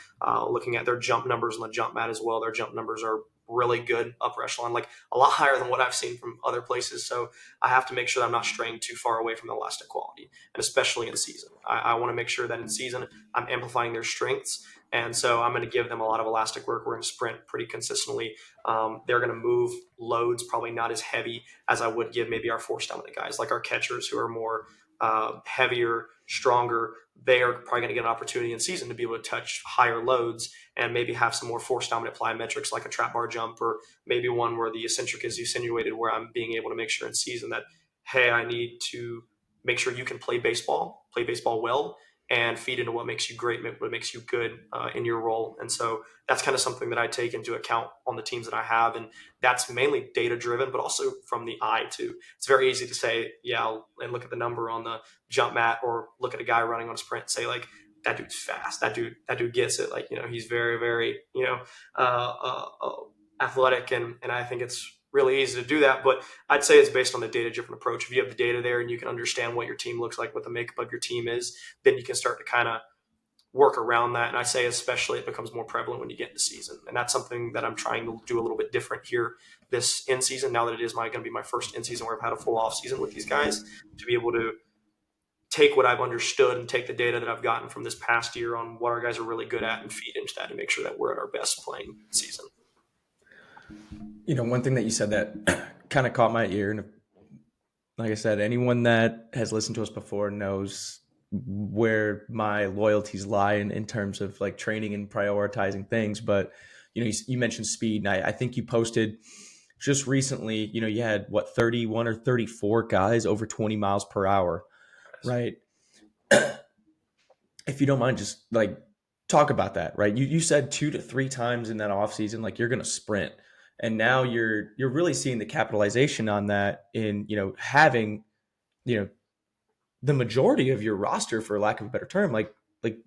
Looking at their jump numbers on the jump mat as well, their jump numbers are really good, upper echelon, like a lot higher than what I've seen from other places. So I have to make sure that I'm not straying too far away from the elastic quality, and especially in season. I want to make sure that in season I'm amplifying their strengths. And so I'm going to give them a lot of elastic work. We're going to sprint pretty consistently. They're going to move loads probably not as heavy as I would give maybe our force dominant guys, like our catchers who are more heavier, stronger. They are probably going to get an opportunity in season to be able to touch higher loads and maybe have some more force dominant plyometrics like a trap bar jump, or maybe one where the eccentric is insinuated, where I'm being able to make sure in season that, hey, I need to make sure you can play baseball well, and feed into what makes you great, what makes you good in your role. And so that's kind of something that I take into account on the teams that I have. And that's mainly data driven, but also from the eye too. It's very easy to say, yeah, and look at the number on the jump mat, or look at a guy running on a sprint and say, like, that dude's fast. That dude gets it. Like, he's very, very, athletic. And I think it's really easy to do that. But I'd say it's based on the data driven approach. If you have the data there and you can understand what your team looks like, what the makeup of your team is, then you can start to kind of work around that. And I say especially it becomes more prevalent when you get into season. And that's something that I'm trying to do a little bit different here this in season, now that it is going to be my first in season where I've had a full off season with these guys, to be able to take what I've understood and take the data that I've gotten from this past year on what our guys are really good at and feed into that and make sure that we're at our best playing season. One thing that you said that kind of caught my ear, and like I said, anyone that has listened to us before knows where my loyalties lie in terms of like training and prioritizing things. But, you mentioned speed, and I think you posted just recently, you had 31 or 34 guys over 20 miles per hour, right? If you don't mind, just like talk about that, right? You said 2 to 3 times in that off season, like you're going to sprint. And now you're really seeing the capitalization on that in, having, the majority of your roster, for lack of a better term, like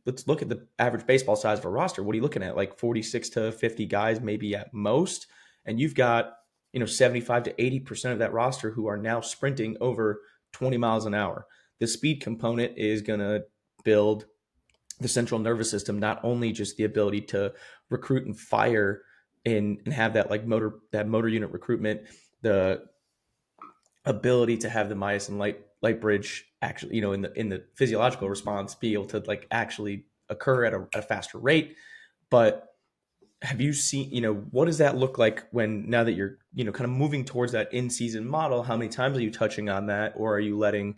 let's look at the average baseball size of a roster. What are you looking at? Like 46 to 50 guys, maybe at most. And you've got, 75 to 80% of that roster who are now sprinting over 20 miles an hour. The speed component is going to build the central nervous system, not only just the ability to recruit and fire and have that like motor unit recruitment, the ability to have the myosin light bridge actually, in the physiological response, be able to like actually occur at a faster rate. But have you seen, what does that look like when, now that you're, kind of moving towards that in-season model? How many times are you touching on that, or are you letting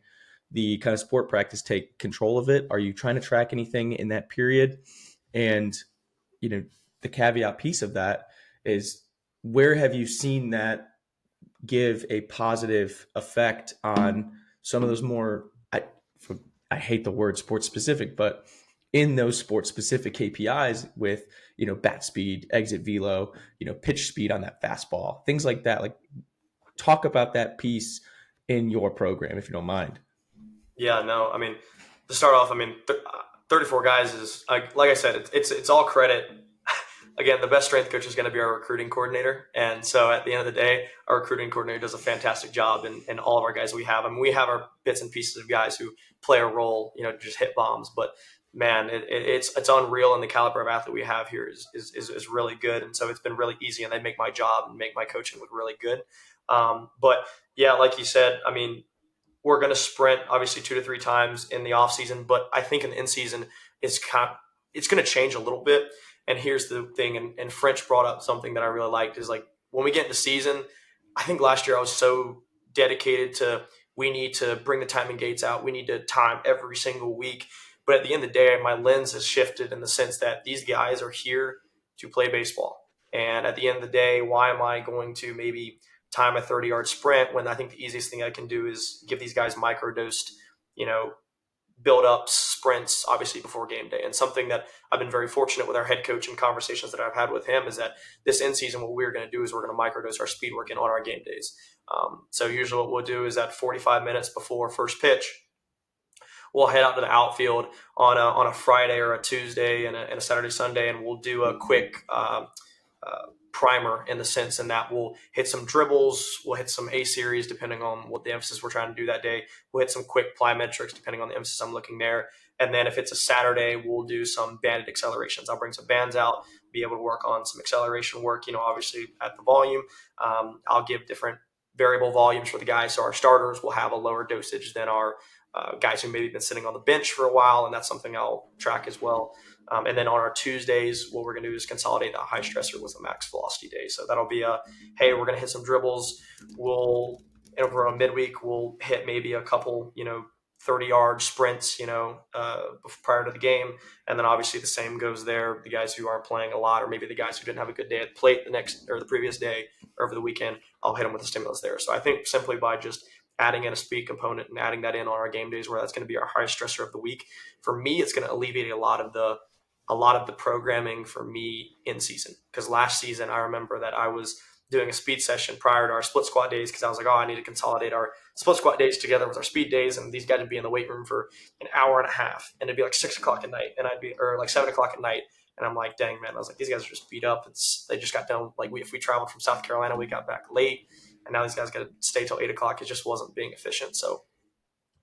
the kind of sport practice take control of it? Are you trying to track anything in that period? And, the caveat piece of that is, where have you seen that give a positive effect on some of those more, I hate the word sports specific, but in those sports specific KPIs with, bat speed, exit velo, pitch speed on that fastball, things like that. Like, talk about that piece in your program, if you don't mind. Yeah, no, I mean, to start off, 34 guys is, like I said, it's all credit. Again, the best strength coach is going to be our recruiting coordinator. And so at the end of the day, our recruiting coordinator does a fantastic job in all of our guys we have. I mean, we have our bits and pieces of guys who play a role, just hit bombs. But man, it's unreal. And the caliber of athlete we have here is really good. And so it's been really easy, and they make my job and make my coaching look really good. But yeah, like you said, I mean, we're going to sprint obviously 2 to 3 times in the off season, but I think in the in season it's going to change a little bit. And here's the thing, and French brought up something that I really liked, is like, when we get into season, I think last year I was so dedicated to, we need to bring the timing gates out, we need to time every single week. But at the end of the day, my lens has shifted in the sense that these guys are here to play baseball. And at the end of the day, why am I going to maybe time a 30-yard sprint when I think the easiest thing I can do is give these guys microdosed, build ups, sprints, obviously before game day. And something that I've been very fortunate with our head coach and conversations that I've had with him is that this in season, what we're going to do is we're going to microdose our speed work in on our game days. So usually what we'll do is at 45 minutes before first pitch, we'll head out to the outfield on a Friday or a Tuesday and a Saturday, Sunday, and we'll do a quick primer in the sense in that we'll hit some dribbles, we'll hit some A series depending on what the emphasis we're trying to do that day. We'll hit some quick plyometrics depending on the emphasis I'm looking there. And then if it's a Saturday, we'll do some banded accelerations. I'll bring some bands out, be able to work on some acceleration work, obviously at the volume. I'll give different variable volumes for the guys. So our starters will have a lower dosage than our guys who maybe been sitting on the bench for a while, and that's something I'll track as well. And then on our Tuesdays, what we're going to do is consolidate the high stressor with a max velocity day. So that'll be hey, we're going to hit some dribbles. Over a midweek, we'll hit maybe a couple, 30-yard sprints, prior to the game. And then obviously the same goes there. The guys who aren't playing a lot, or maybe the guys who didn't have a good day at the plate the previous day or over the weekend, I'll hit them with a stimulus there. So I think simply by just adding in a speed component and adding that in on our game days where that's going to be our high stressor of the week, for me, it's going to alleviate a lot of the programming for me in season. Because last season, I remember that I was doing a speed session prior to our split squat days because I was like, I need to consolidate our split squat days together with our speed days, and these guys would be in the weight room for an hour and a half, and it'd be like 6 o'clock at night, or like 7 o'clock at night, and I'm like, dang man, I was like, these guys are just beat up. They just got done. Like if we traveled from South Carolina, we got back late, and now these guys got to stay till 8 o'clock. It just wasn't being efficient. So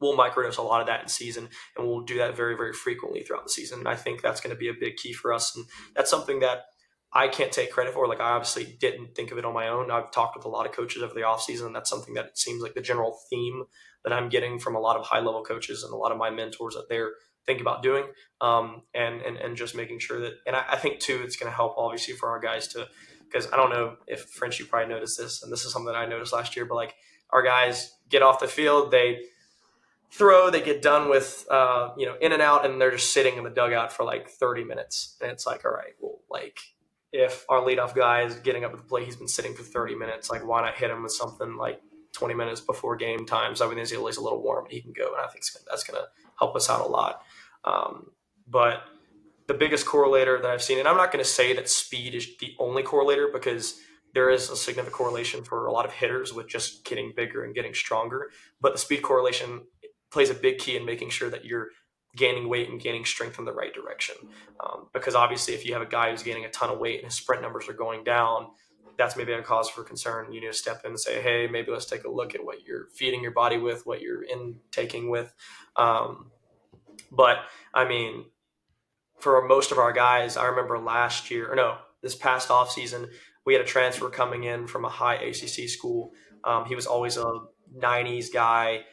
we'll microdose a lot of that in season, and we'll do that very, very frequently throughout the season. And I think that's going to be a big key for us. And that's something that I can't take credit for. Like I obviously didn't think of it on my own. I've talked with a lot of coaches over the offseason, and that's something that it seems like the general theme that I'm getting from a lot of high level coaches and a lot of my mentors that they're thinking about doing. And just making sure that, and I think too, it's going to help obviously for our guys to, because I don't know if French, you probably noticed this, and this is something that I noticed last year, but like our guys get off the field, they get done with, in and out, and they're just sitting in the dugout for like 30 minutes. And it's like, all right, well, like if our leadoff guy is getting up at the plate, he's been sitting for 30 minutes, like why not hit him with something like 20 minutes before game time? So I mean, he's at least a little warm and he can go. And I think that's going to help us out a lot. But the biggest correlator that I've seen, and I'm not going to say that speed is the only correlator, because there is a significant correlation for a lot of hitters with just getting bigger and getting stronger. But the speed correlation plays a big key in making sure that you're gaining weight and gaining strength in the right direction. Because obviously if you have a guy who's gaining a ton of weight and his sprint numbers are going down, that's maybe a cause for concern. You need to step in and say, hey, maybe let's take a look at what you're feeding your body with, what you're intaking with. But I mean, for most of our guys, I remember this past off season, we had a transfer coming in from a high ACC school. He was always a 90s guy,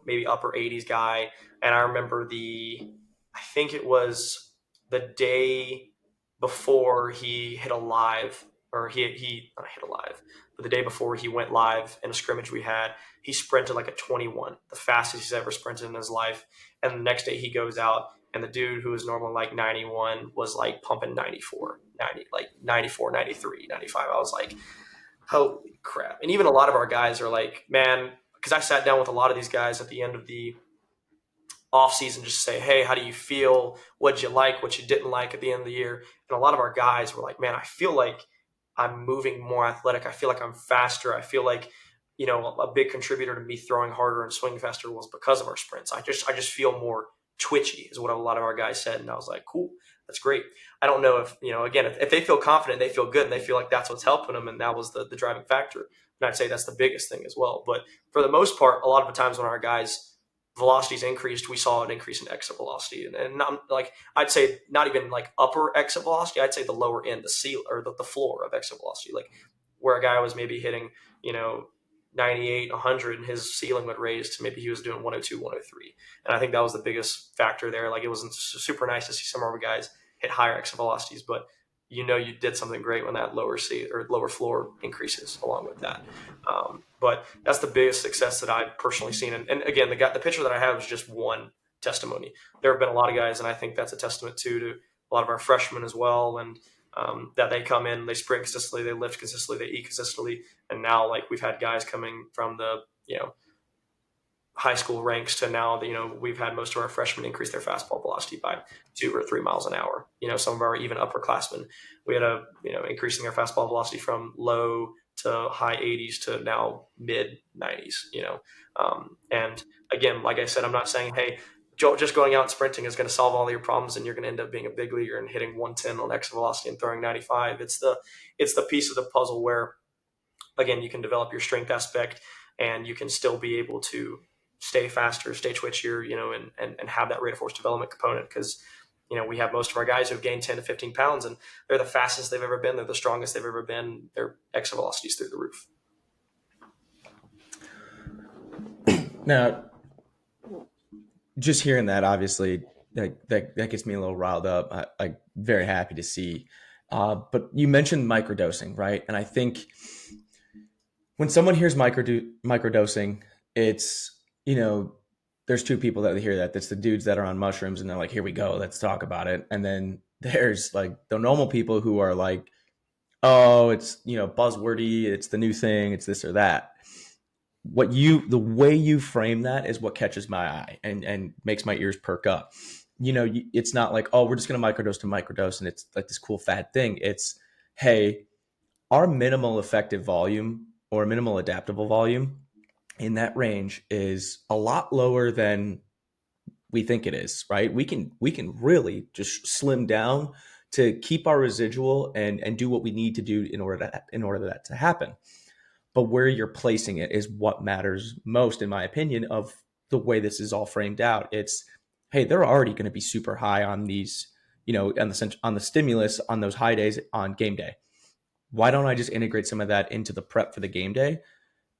maybe upper 80s guy. And I remember I think it was the day before he hit a live, or he not hit a live, but the day before he went live in a scrimmage we had, he sprinted like a 21, the fastest he's ever sprinted in his life. And the next day he goes out, and the dude who was normally like 91 was like pumping 94, 90, like 94, 93, 95. I was like, holy crap. And even a lot of our guys are like, man, because I sat down with a lot of these guys at the end of the off season just to say, hey, how do you feel? What'd you like? What you didn't like at the end of the year? And a lot of our guys were like, man, I feel like I'm moving more athletic. I feel like I'm faster. I feel like, a big contributor to me throwing harder and swinging faster was because of our sprints. I just feel more twitchy is what a lot of our guys said. And I was like, cool, that's great. I don't know if, again, if they feel confident, they feel good, and they feel like that's what's helping them, and that was the driving factor. And I'd say that's the biggest thing as well. But for the most part, a lot of the times when our guys' velocities increased, we saw an increase in exit velocity. And not, like, I'd say not even like upper exit velocity, I'd say the lower end, the seal, or the floor of exit velocity, like where a guy was maybe hitting, 98, 100, and his ceiling would raise to maybe he was doing 102, 103. And I think that was the biggest factor there. Like, it wasn't super nice to see some of our guys hit higher exit velocities, but you did something great when that lower floor increases along with that. But that's the biggest success that I've personally seen. And again, the picture that I have is just one testimony. There have been a lot of guys, and I think that's a testament to a lot of our freshmen as well. And that they come in, they sprint consistently, they lift consistently, they eat consistently. And now, like, we've had guys coming from the, high school ranks to now that, we've had most of our freshmen increase their fastball velocity by 2 or 3 miles an hour. Some of our even upperclassmen, we had increasing their fastball velocity from low to high 80s to now mid 90s. And again, like I said, I'm not saying, hey, just going out and sprinting is going to solve all your problems and you're going to end up being a big leaguer and hitting 110 on exit velocity and throwing 95. It's the piece of the puzzle where, again, you can develop your strength aspect and you can still be able to stay faster, stay twitchier, and have that rate of force development component. Because, we have most of our guys who've gained 10 to 15 pounds and they're the fastest they've ever been. They're the strongest they've ever been. Their exit velocity is through the roof. Now, just hearing that, obviously, that gets me a little riled up. I'm very happy to see. But you mentioned microdosing, right? And I think when someone hears microdosing, it's, there's two people that hear that. That's the dudes that are on mushrooms and they're like, here we go, let's talk about it. And then there's like the normal people who are like, oh, it's, buzzwordy, it's the new thing, it's this or that. The way you frame that is what catches my eye and makes my ears perk up. It's not like, oh, we're just going to microdose and it's like this cool fad thing. It's, hey, our minimal effective volume or minimal adaptable volume in that range is a lot lower than we think it is, right? We can really just slim down to keep our residual and do what we need to do in order that to happen. But where you're placing it is what matters most, in my opinion, of the way this is all framed out. It's, hey, they're already going to be super high on these, on the stimulus on those high days on game day. Why don't I just integrate some of that into the prep for the game day?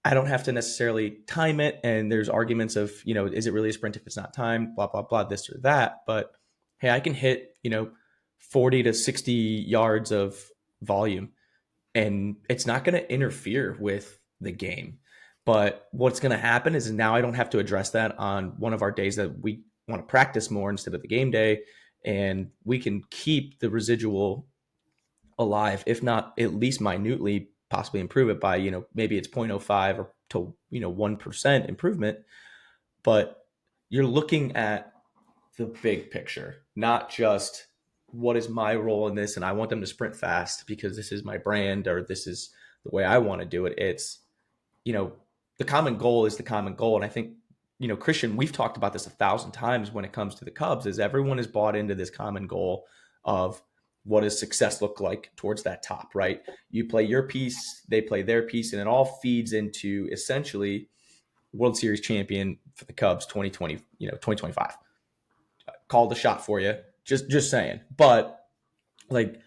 I don't have to necessarily time it. And there's arguments of, is it really a sprint if it's not timed, blah, blah, blah, this or that. But hey, I can hit, 40 to 60 yards of volume and it's not going to interfere with the game. But what's going to happen is now I don't have to address that on one of our days that we want to practice more instead of the game day. And we can keep the residual alive, if not at least minutely, possibly improve it by, maybe it's 0.05 or to, 1% improvement. But you're looking at the big picture, not just what is my role in this and I want them to sprint fast because this is my brand or this is the way I want to do it. It's, the common goal is the common goal. And I think, Christian, we've talked about this 1,000 times when it comes to the Cubs, is everyone is bought into this common goal of what does success look like towards that top, right? You play your piece, they play their piece, and it all feeds into essentially World Series champion for the Cubs 2020, 2025. Called the shot for you. Just saying. But like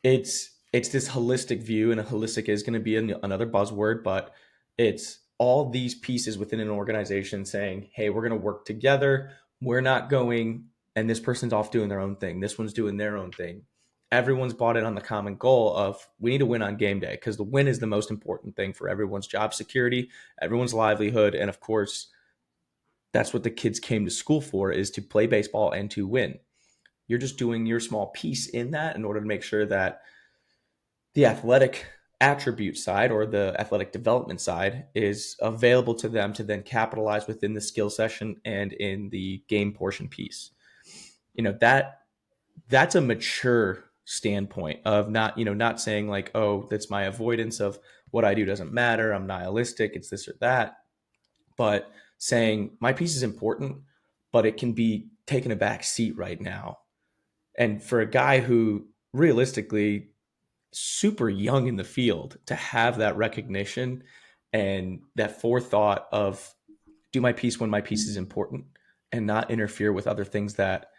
it's this holistic view, and a holistic is going to be another buzzword, but it's all these pieces within an organization saying, hey, we're going to work together. We're not going, and this person's off doing their own thing. This one's doing their own thing. Everyone's bought in on the common goal of we need to win on game day because the win is the most important thing for everyone's job security, everyone's livelihood. And of course, that's what the kids came to school for, is to play baseball and to win. You're just doing your small piece in that in order to make sure that the athletic attribute side or the athletic development side is available to them to then capitalize within the skill session and in the game portion piece. That's a mature standpoint of not saying like, oh, that's my avoidance of what I do doesn't matter, I'm nihilistic, it's this or that, but saying my piece is important, but it can be taken a back seat right now. And for a guy who realistically super young in the field to have that recognition and that forethought of do my piece when my piece is important and not interfere with other things that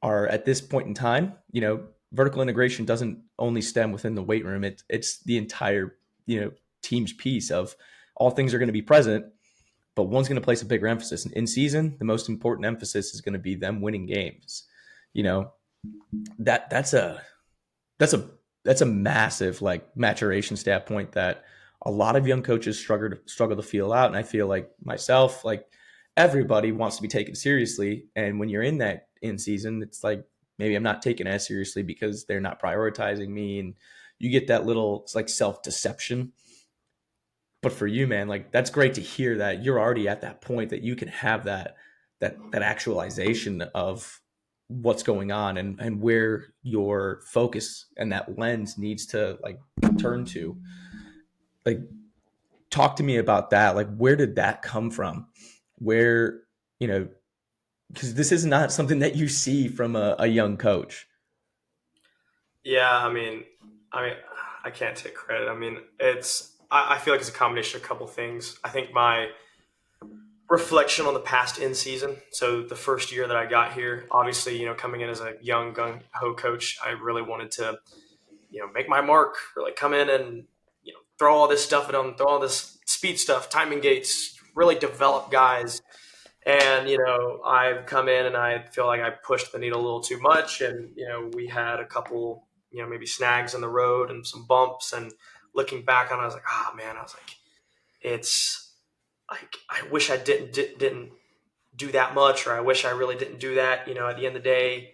are at this point in time, vertical integration doesn't only stem within the weight room. It's the entire, team's piece of all things are going to be present, but one's going to place a bigger emphasis. And in season, the most important emphasis is going to be them winning games. That's a that's a massive like maturation stat point that a lot of young coaches struggle to feel out. And I feel like myself, like everybody wants to be taken seriously. And when you're in that in season, it's like maybe I'm not taken as seriously because they're not prioritizing me. And you get that little, it's like self-deception. But for you, man, like that's great to hear that you're already at that point that you can have that actualization of what's going on and where your focus and that lens needs to like turn to. Like talk to me about that. Like where did that come from? Where, you know, because this is not something that you see from a young coach. Yeah, I mean, I can't take credit. I mean, I feel like it's a combination of a couple things. I think my reflection on the past in season. So the first year that I got here, obviously, coming in as a young gung ho coach, I really wanted to, make my mark, really come in and, throw all this stuff at them, throw all this speed stuff, timing gates, really develop guys. And, I've come in and I feel like I pushed the needle a little too much. And, we had a couple, maybe snags in the road and some bumps. And looking back on it, I was like, man, I was like, it's like, I wish I didn't do that much, or I wish I really didn't do that. At the end of the day,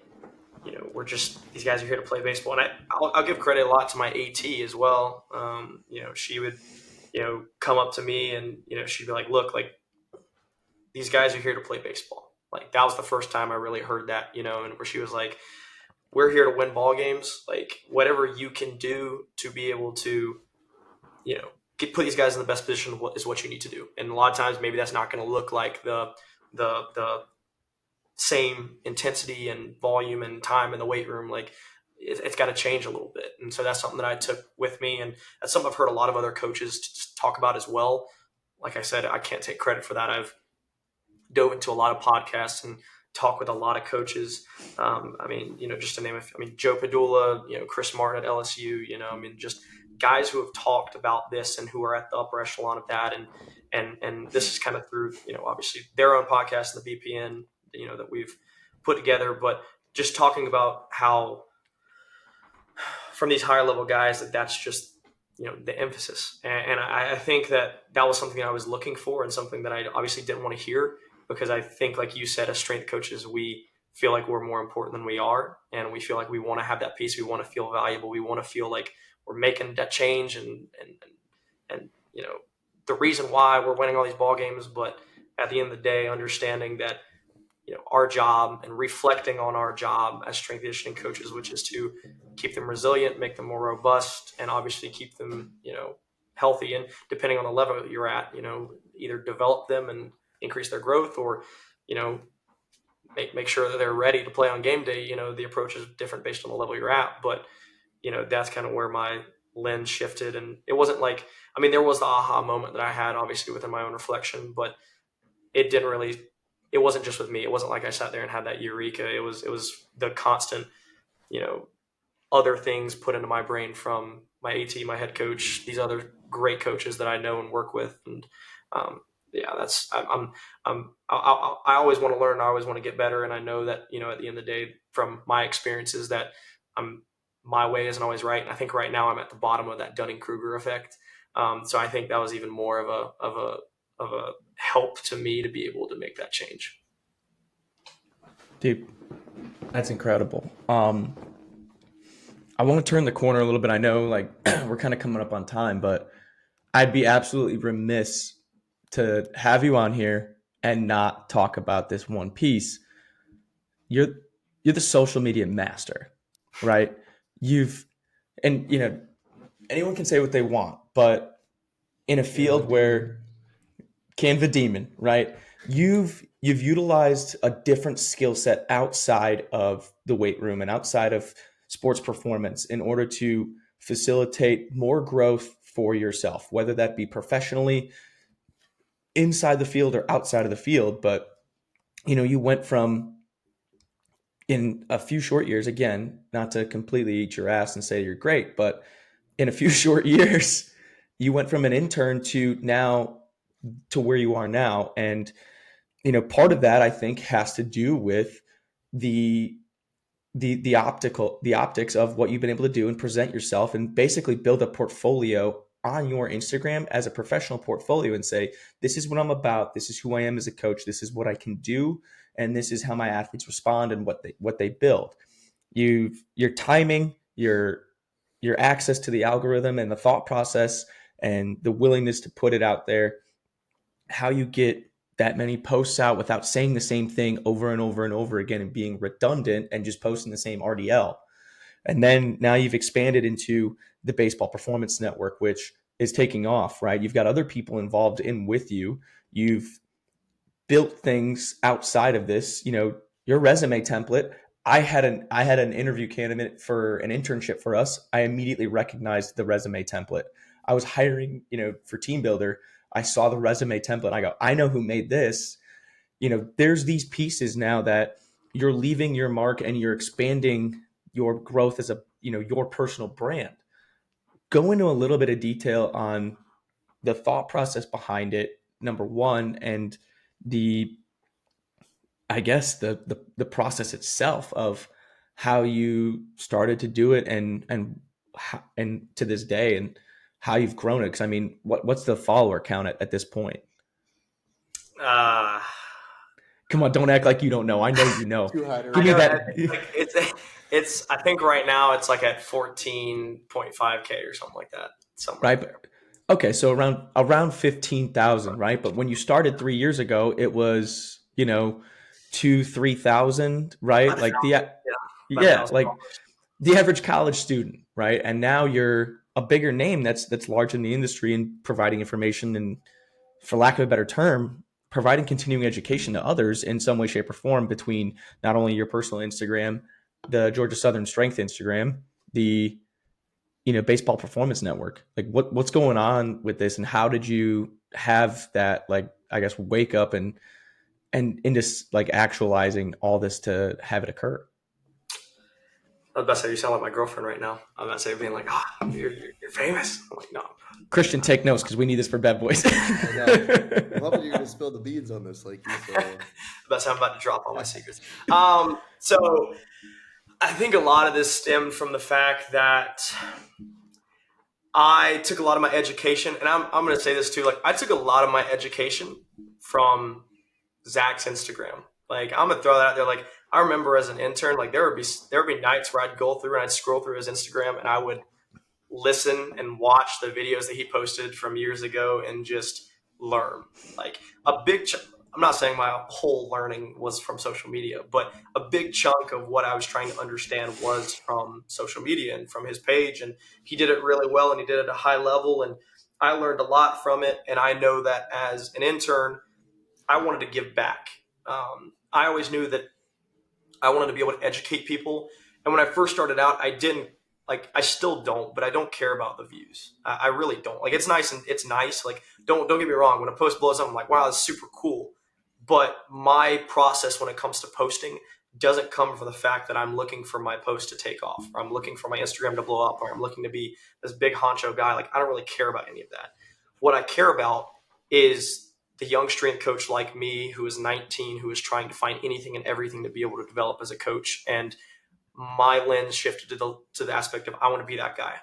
we're just, these guys are here to play baseball. And I'll give credit a lot to my AT as well. She would, come up to me and, she'd be like, look, like, these guys are here to play baseball. Like that was the first time I really heard that, and where she was like, we're here to win ball games. Like whatever you can do to be able to, put these guys in the best position is what you need to do. And a lot of times maybe that's not going to look like the same intensity and volume and time in the weight room. Like it's got to change a little bit. And so that's something that I took with me. And that's something I've heard a lot of other coaches talk about as well. Like I said, I can't take credit for that. I've dove into a lot of podcasts and talk with a lot of coaches. Just to name a few, Joe Padula, Chris Martin at LSU, just guys who have talked about this and who are at the upper echelon of that. And this is kind of through, obviously their own podcast, the BPN, that we've put together, but just talking about how from these higher level guys, that's just, the emphasis. And I think that was something I was looking for and something that I obviously didn't want to hear, because I think, like you said, as strength coaches, we feel like we're more important than we are. And we feel like we want to have that piece. We want to feel valuable. We want to feel like we're making that change and the reason why we're winning all these ball games. But at the end of the day, understanding that, our job and reflecting on our job as strength conditioning coaches, which is to keep them resilient, make them more robust, and obviously keep them, healthy. And depending on the level you're at, either develop them and increase their growth, or, make sure that they're ready to play on game day. The approach is different based on the level you're at, but, that's kind of where my lens shifted. And it wasn't like, there was the aha moment that I had obviously within my own reflection, but it wasn't just with me. It wasn't like I sat there and had that eureka. It was the constant, other things put into my brain from my AT, my head coach, these other great coaches that I know and work with. And, I always want to learn. I always want to get better. And I know that, at the end of the day, from my experiences, that my way isn't always right. And I think right now I'm at the bottom of that Dunning-Kruger effect. So I think that was even more of a help to me to be able to make that change. Dude, that's incredible. I want to turn the corner a little bit. I know like we're kind of coming up on time, but I'd be absolutely remiss to have you on here and not talk about this one piece. You're the social media master, right? Anyone can say what they want, but in a field where Canva Demon, right? You've utilized a different skill set outside of the weight room and outside of sports performance in order to facilitate more growth for yourself, whether that be professionally, inside the field, or outside of the field. But you went from, in a few short years, again, not to completely eat your ass and say you're great, but in a few short years, you went from an intern to where you are now. And part of that, I think, has to do with the optics of what you've been able to do and present yourself and basically build a portfolio on your Instagram as a professional portfolio and say, this is what I'm about. This is who I am as a coach. This is what I can do. And this is how my athletes respond and what they build. Your timing, your access to the algorithm and the thought process and the willingness to put it out there, how you get that many posts out without saying the same thing over and over and over again and being redundant and just posting the same RDL. And then now you've expanded into the Baseball Performance Network, which is taking off, right? You've got other people involved in with you. You've built things outside of this, your resume template. I had an interview candidate for an internship for us. I immediately recognized the resume template. I was hiring, for Team Builder. I saw the resume template. I go, I know who made this. There's these pieces now that you're leaving your mark and you're expanding your growth as your personal brand. Go into a little bit of detail on the thought process behind it, number one, and the I guess the process itself of how you started to do it and to this day, and how you've grown it. Because I mean, what's the follower count at this point? Uh, Come on, don't act like you don't know. I know you know. Too high to Give me that that. like it's I think right now it's like at 14.5K or something like that. Somewhere Right. there. Okay, so around 15,000, right? But when you started 3 years ago, it was 2-3,000, right? About a Like thousand, about a yeah, thousand like followers. the average college student, right? And now you're a bigger name that's large in the industry and providing information and, for lack of a better term, providing continuing education to others in some way, shape, or form between not only your personal Instagram, the Georgia Southern Strength Instagram, the Baseball Performance Network. Like what's going on with this, and how did you have that, like, I guess, wake up and into like actualizing all this to have it occur? I was about to say, you sound like my girlfriend right now. I'm about to say, being like, you're famous. I'm like, no. Christian, take notes because we need this for Bad Boys. I know. I'm hoping you're gonna spill the beans on this, Lakey. So That's how I'm about to drop all my secrets. So I think a lot of this stemmed from the fact that I took a lot of my education, and I'm going to say this too. Like, I took a lot of my education from Zach's Instagram. Like, I'm gonna throw that out there. Like, I remember as an intern, like there would be nights where I'd go through and I'd scroll through his Instagram and I would listen and watch the videos that he posted from years ago and just learn. Like I'm not saying my whole learning was from social media, but a big chunk of what I was trying to understand was from social media and from his page. And he did it really well and he did it at a high level. And I learned a lot from it. And I know that as an intern, I wanted to give back. I always knew that I wanted to be able to educate people. And when I first started out, I didn't I still don't, but I don't care about the views. I really don't. Like, it's nice and it's nice. Like, don't get me wrong. When a post blows up, I'm like, wow, that's super cool. But my process when it comes to posting doesn't come from the fact that I'm looking for my post to take off, or I'm looking for my Instagram to blow up, or I'm looking to be this big honcho guy. Like, I don't really care about any of that. What I care about is the young strength coach like me, who is 19, who is trying to find anything and everything to be able to develop as a coach. And my lens shifted to the aspect of I want to be that guy.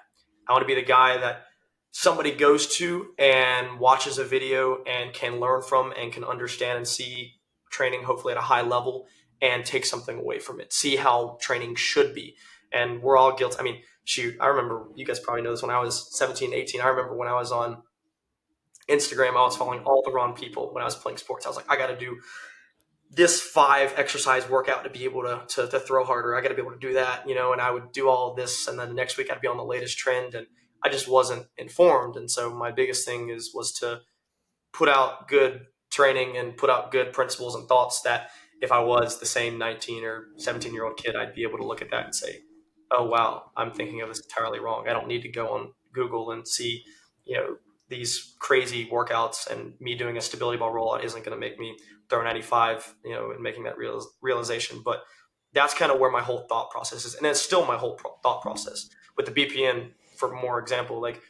I want to be the guy that somebody goes to and watches a video and can learn from and can understand and see training hopefully at a high level and take something away from it. See how training should be. And we're all guilty. I mean, shoot, I remember, you guys probably know this, when I was 17, 18, I remember when I was on Instagram, I was following all the wrong people when I was playing sports. I was like, I got to do this 5 exercise workout to be able to throw harder. I got to be able to do that, and I would do all of this. And then the next week I'd be on the latest trend, and I just wasn't informed. And so my biggest thing was to put out good training and put out good principles and thoughts that if I was the same 19 or 17-year-old kid, I'd be able to look at that and say, oh, wow, I'm thinking of this entirely wrong. I don't need to go on Google and see, these crazy workouts, and me doing a stability ball rollout isn't going to make me throw 95, and making that realization. But that's kind of where my whole thought process is. And it's still my whole thought process with the BPN. For more example, like,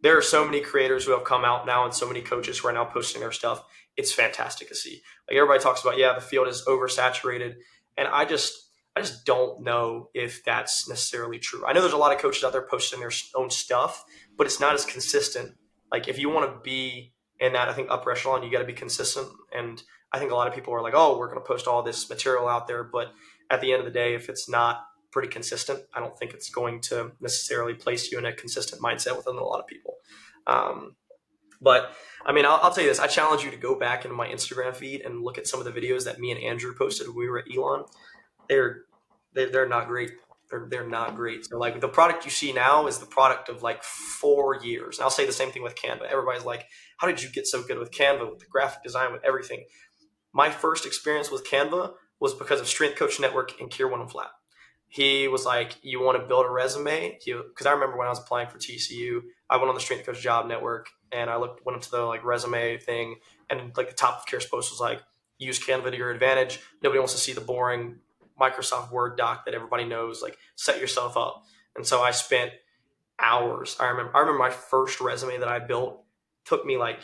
there are so many creators who have come out now and so many coaches who are now posting their stuff. It's fantastic to see. Like, everybody talks about, the field is oversaturated. And I just don't know if that's necessarily true. I know there's a lot of coaches out there posting their own stuff, but it's not as consistent. Like, if you want to be in that, I think, upper echelon, you got to be consistent. And I think a lot of people are like, oh, we're going to post all this material out there. But at the end of the day, if it's not pretty consistent, I don't think it's going to necessarily place you in a consistent mindset within a lot of people. But I mean, I'll tell you this. I challenge you to go back into my Instagram feed and look at some of the videos that me and Andrew posted when we were at Elon. They're they're not great. They're not great. So like the product you see now is the product of like 4 years. And I'll say the same thing with Canva. Everybody's like, how did you get so good with Canva, with the graphic design, with everything? My first experience with Canva was because of Strength Coach Network and Kier One Flat. He was like, you want to build a resume? Because I remember when I was applying for TCU, I went on the Strength Coach Job Network and I went into the like resume thing, and like the top of Kier's post was like, use Canva to your advantage. Nobody wants to see the boring Microsoft Word doc that everybody knows. Like, set yourself up. And so I spent hours. I remember my first resume that I built took me like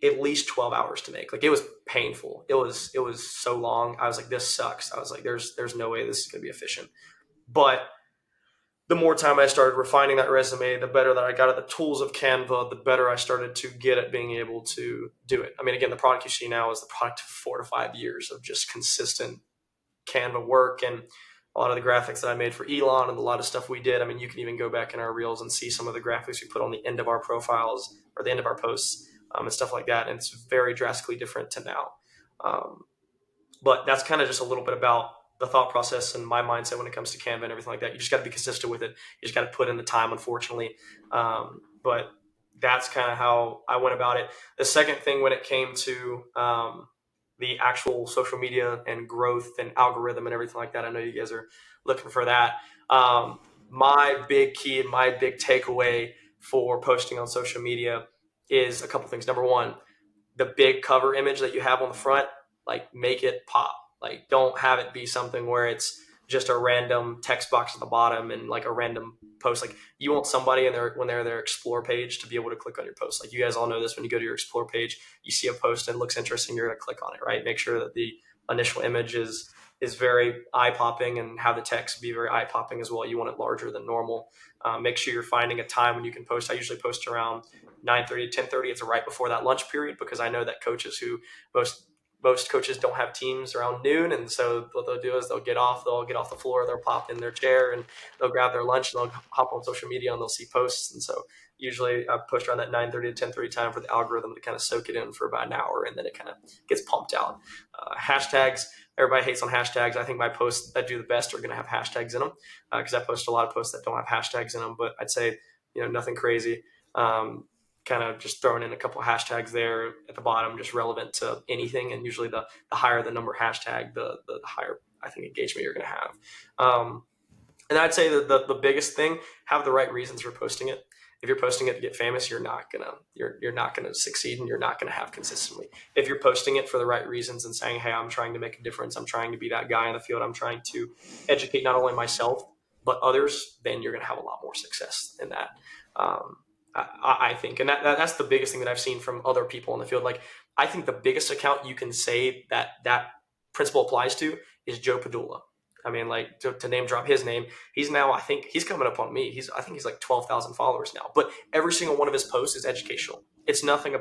at least 12 hours to make. Like, it was painful. It was so long. I was like, this sucks. I was like, there's no way this is going to be efficient. But the more time I started refining that resume, the better that I got at the tools of Canva, the better I started to get at being able to do it. I mean, again, the product you see now is the product of 4 to 5 years of just consistent Canva work, and a lot of the graphics that I made for Elon and a lot of stuff we did. I mean, you can even go back in our reels and see some of the graphics we put on the end of our profiles or the end of our posts, and stuff like that. And it's very drastically different to now. Um, but that's kind of just a little bit about the thought process and my mindset when it comes to Canva and everything like that. You just got to be consistent with it. You just got to put in the time, unfortunately. But that's kind of how I went about it. The second thing when it came to the actual social media and growth and algorithm and everything like that, I know you guys are looking for that. My big key and my big takeaway for posting on social media is a couple things. Number one, the big cover image that you have on the front, like, make it pop. Like, don't have it be something where it's just a random text box at the bottom and like a random post. Like, you want somebody when they're their explore page to be able to click on your post. Like, you guys all know this. When you go to your explore page, you see a post and it looks interesting, you're going to click on it, right? Make sure that the initial image is very eye popping and have the text be very eye popping as well. You want it larger than normal. Make sure you're finding a time when you can post. I usually post around 9:30 to 10:30. It's right before that lunch period, because I know that coaches who most coaches don't have teams around noon, and so what they'll do is they'll get off the floor, they'll pop in their chair and they'll grab their lunch and they'll hop on social media and they'll see posts. And so usually I post around that 9:30 to 10:30 time for the algorithm to kind of soak it in for about an hour, and then it kind of gets pumped out. Hashtags, everybody hates on hashtags. I think my posts that do the best are going to have hashtags in them, because I post a lot of posts that don't have hashtags in them, but I'd say, nothing crazy. Kind of just throwing in a couple of hashtags there at the bottom, just relevant to anything. And usually the higher the number hashtag, the higher I think engagement you're going to have. And I'd say that the biggest thing, have the right reasons for posting it. If you're posting it to get famous, you're not gonna succeed, and you're not gonna have consistently. If you're posting it for the right reasons and saying, hey, I'm trying to make a difference, I'm trying to be that guy in the field, I'm trying to educate not only myself but others, then you're gonna have a lot more success in that. I think, and that's the biggest thing that I've seen from other people in the field. Like, I think the biggest account you can say that principle applies to is Joe Padula. I mean, like, to name drop his name, he's now, I think he's coming up on me. I think he's like 12,000 followers now, but every single one of his posts is educational. It's nothing,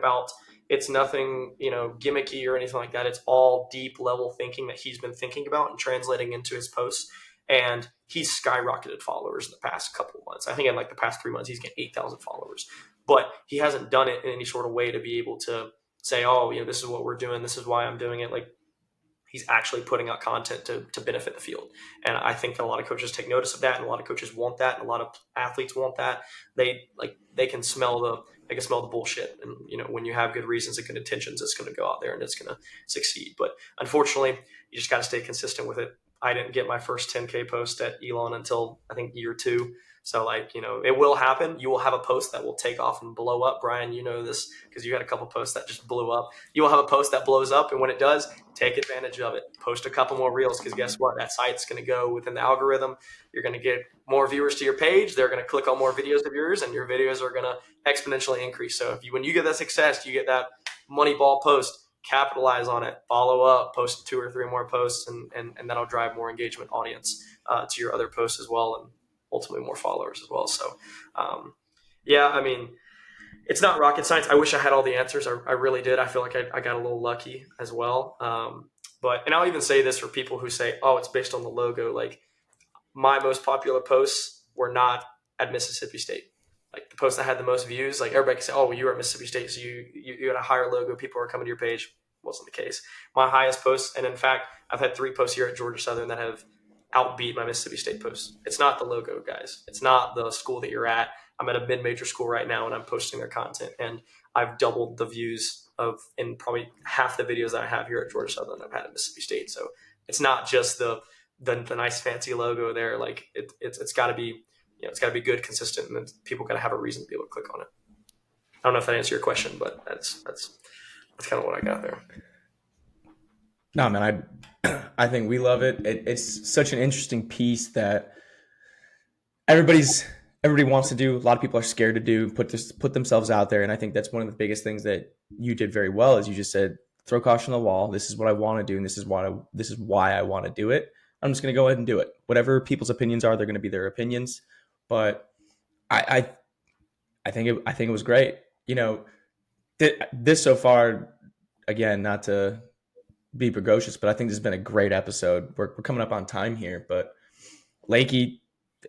gimmicky or anything like that. It's all deep level thinking that he's been thinking about and translating into his posts. And he's skyrocketed followers in the past couple of months. I think in like the past 3 months, he's getting 8,000 followers, but he hasn't done it in any sort of way to be able to say, oh, this is what we're doing. This is why I'm doing it. Like, he's actually putting out content to benefit the field. And I think that a lot of coaches take notice of that, and a lot of coaches want that, and a lot of athletes want that. They can smell the bullshit. And when you have good reasons and good intentions, it's going to go out there and it's going to succeed. But unfortunately, you just got to stay consistent with it. I didn't get my first 10K post at Elon until I think year 2. So it will happen. You will have a post that will take off and blow up. Brian, you know this because you had a couple posts that just blew up. You will have a post that blows up, and when it does, take advantage of it. Post a couple more reels, because guess what? That site's going to go within the algorithm. You're going to get more viewers to your page. They're going to click on more videos of yours, and your videos are going to exponentially increase. So when you get that success, you get that money ball post, capitalize on it, follow up, post 2 or 3 more posts, and that'll drive more engagement audience to your other posts as well, and ultimately more followers as well. So, I mean, it's not rocket science. I wish I had all the answers. I really did. I feel like I got a little lucky as well. And I'll even say this for people who say, oh, it's based on the logo. Like, my most popular posts were not at Mississippi State. like the post that had the most views, like everybody can say, oh, well, you were at Mississippi State, so you had a higher logo, people are coming to your page. Wasn't the case. My highest posts, and in fact, I've had 3 posts here at Georgia Southern that have outbeat my Mississippi State posts. It's not the logo, guys. It's not the school that you're at. I'm at a mid-major school right now, and I'm posting their content, and I've doubled the views of in probably half the videos that I have here at Georgia Southern I've had at Mississippi State. So it's not just the nice fancy logo there. Like it's got to be, it's got to be good, consistent, and people got to have a reason to be able to click on it. I don't know if that answers your question, but that's kind of what I got there. No, man, I think we love it. It's such an interesting piece that everybody wants to do. A lot of people are scared to do, put themselves out there, and I think that's one of the biggest things that you did very well. Is you just said, throw caution on the wall. This is what I want to do, and this is why I want to do it. I'm just going to go ahead and do it. Whatever people's opinions are, they're going to be their opinions. But I think it was great. This so far, again, not to be precocious, but I think this has been a great episode. We're coming up on time here, but Lakey,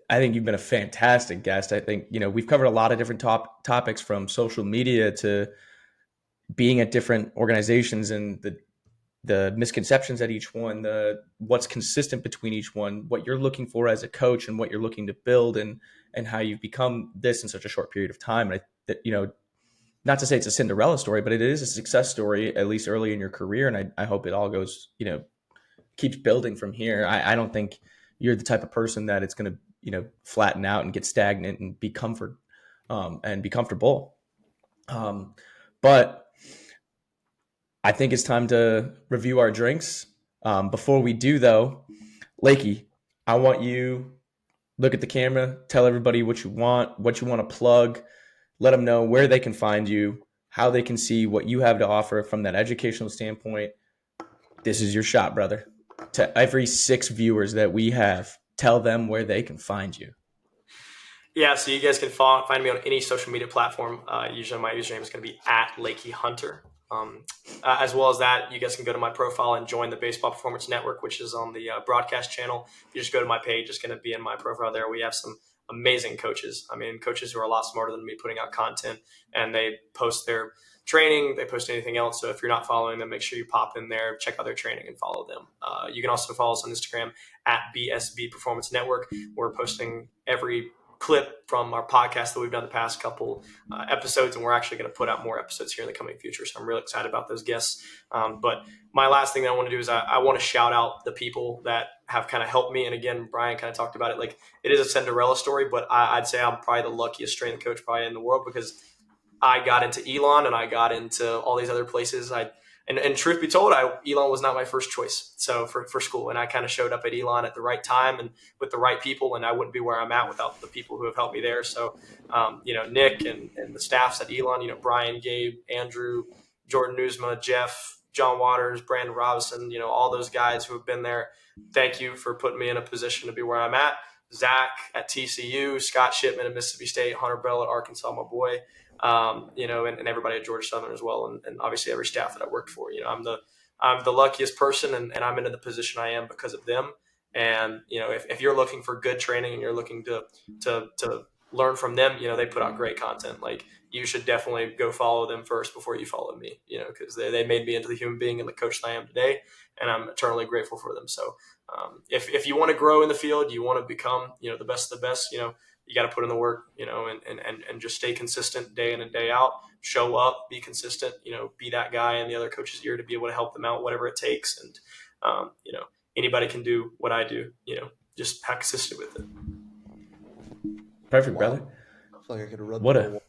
I think you've been a fantastic guest. I think, we've covered a lot of different topics, from social media to being at different organizations and the misconceptions at each one, what's consistent between each one, what you're looking for as a coach and what you're looking to build, and how you've become this in such a short period of time. And not to say it's a Cinderella story, but it is a success story, at least early in your career. And I hope it all goes, keeps building from here. I don't think you're the type of person that it's going to, flatten out and get stagnant and be comfortable. But I think it's time to review our drinks. Before we do, though, Lakey, I want you look at the camera, tell everybody what you want to plug. Let them know where they can find you, how they can see what you have to offer from that educational standpoint. This is your shot, brother. To every 6 viewers that we have, tell them where they can find you. Yeah, so you guys can find me on any social media platform. Usually my username is going to be @LakeyHunter. As well as that, you guys can go to my profile and join the Baseball Performance Network, which is on the broadcast channel. If you just go to my page, it's going to be in my profile there. We have some amazing coaches. I mean, coaches who are a lot smarter than me putting out content, and they post their training, they post anything else. So if you're not following them, make sure you pop in there, check out their training, and follow them. You can also follow us on Instagram @BSB Performance Network. We're posting every clip from our podcast that we've done the past couple episodes, and we're actually going to put out more episodes here in the coming future. So I'm really excited about those guests. But my last thing that I want to do is I want to shout out the people that have kind of helped me. And again, Brian kind of talked about it. Like, it is a Cinderella story, but I'd say I'm probably the luckiest strength coach probably in the world, because I got into Elon and I got into all these other places. And truth be told, Elon was not my first choice. So for school, and I kind of showed up at Elon at the right time and with the right people, and I wouldn't be where I'm at without the people who have helped me there. So, Nick and the staffs at Elon, Brian, Gabe, Andrew, Jordan Newsma, Jeff, John Waters, Brandon Robinson, all those guys who have been there. Thank you for putting me in a position to be where I'm at. Zach at TCU, Scott Shipman at Mississippi State, Hunter Bell at Arkansas, my boy. And everybody at Georgia Southern as well, and obviously every staff that I worked for. I'm the luckiest person, and I'm in the position I am because of them. And if you're looking for good training and you're looking to learn from them, they put out great content. Like, you should definitely go follow them first before you follow me, because they made me into the human being and the coach that I am today, and I'm eternally grateful for them. So if you want to grow in the field, you want to become the best of the best, you got to put in the work, and just stay consistent day in and day out. Show up, be consistent, be that guy in the other coach's ear to be able to help them out, whatever it takes. And, anybody can do what I do, just have consistent with it. Perfect, brother. I feel like I could have run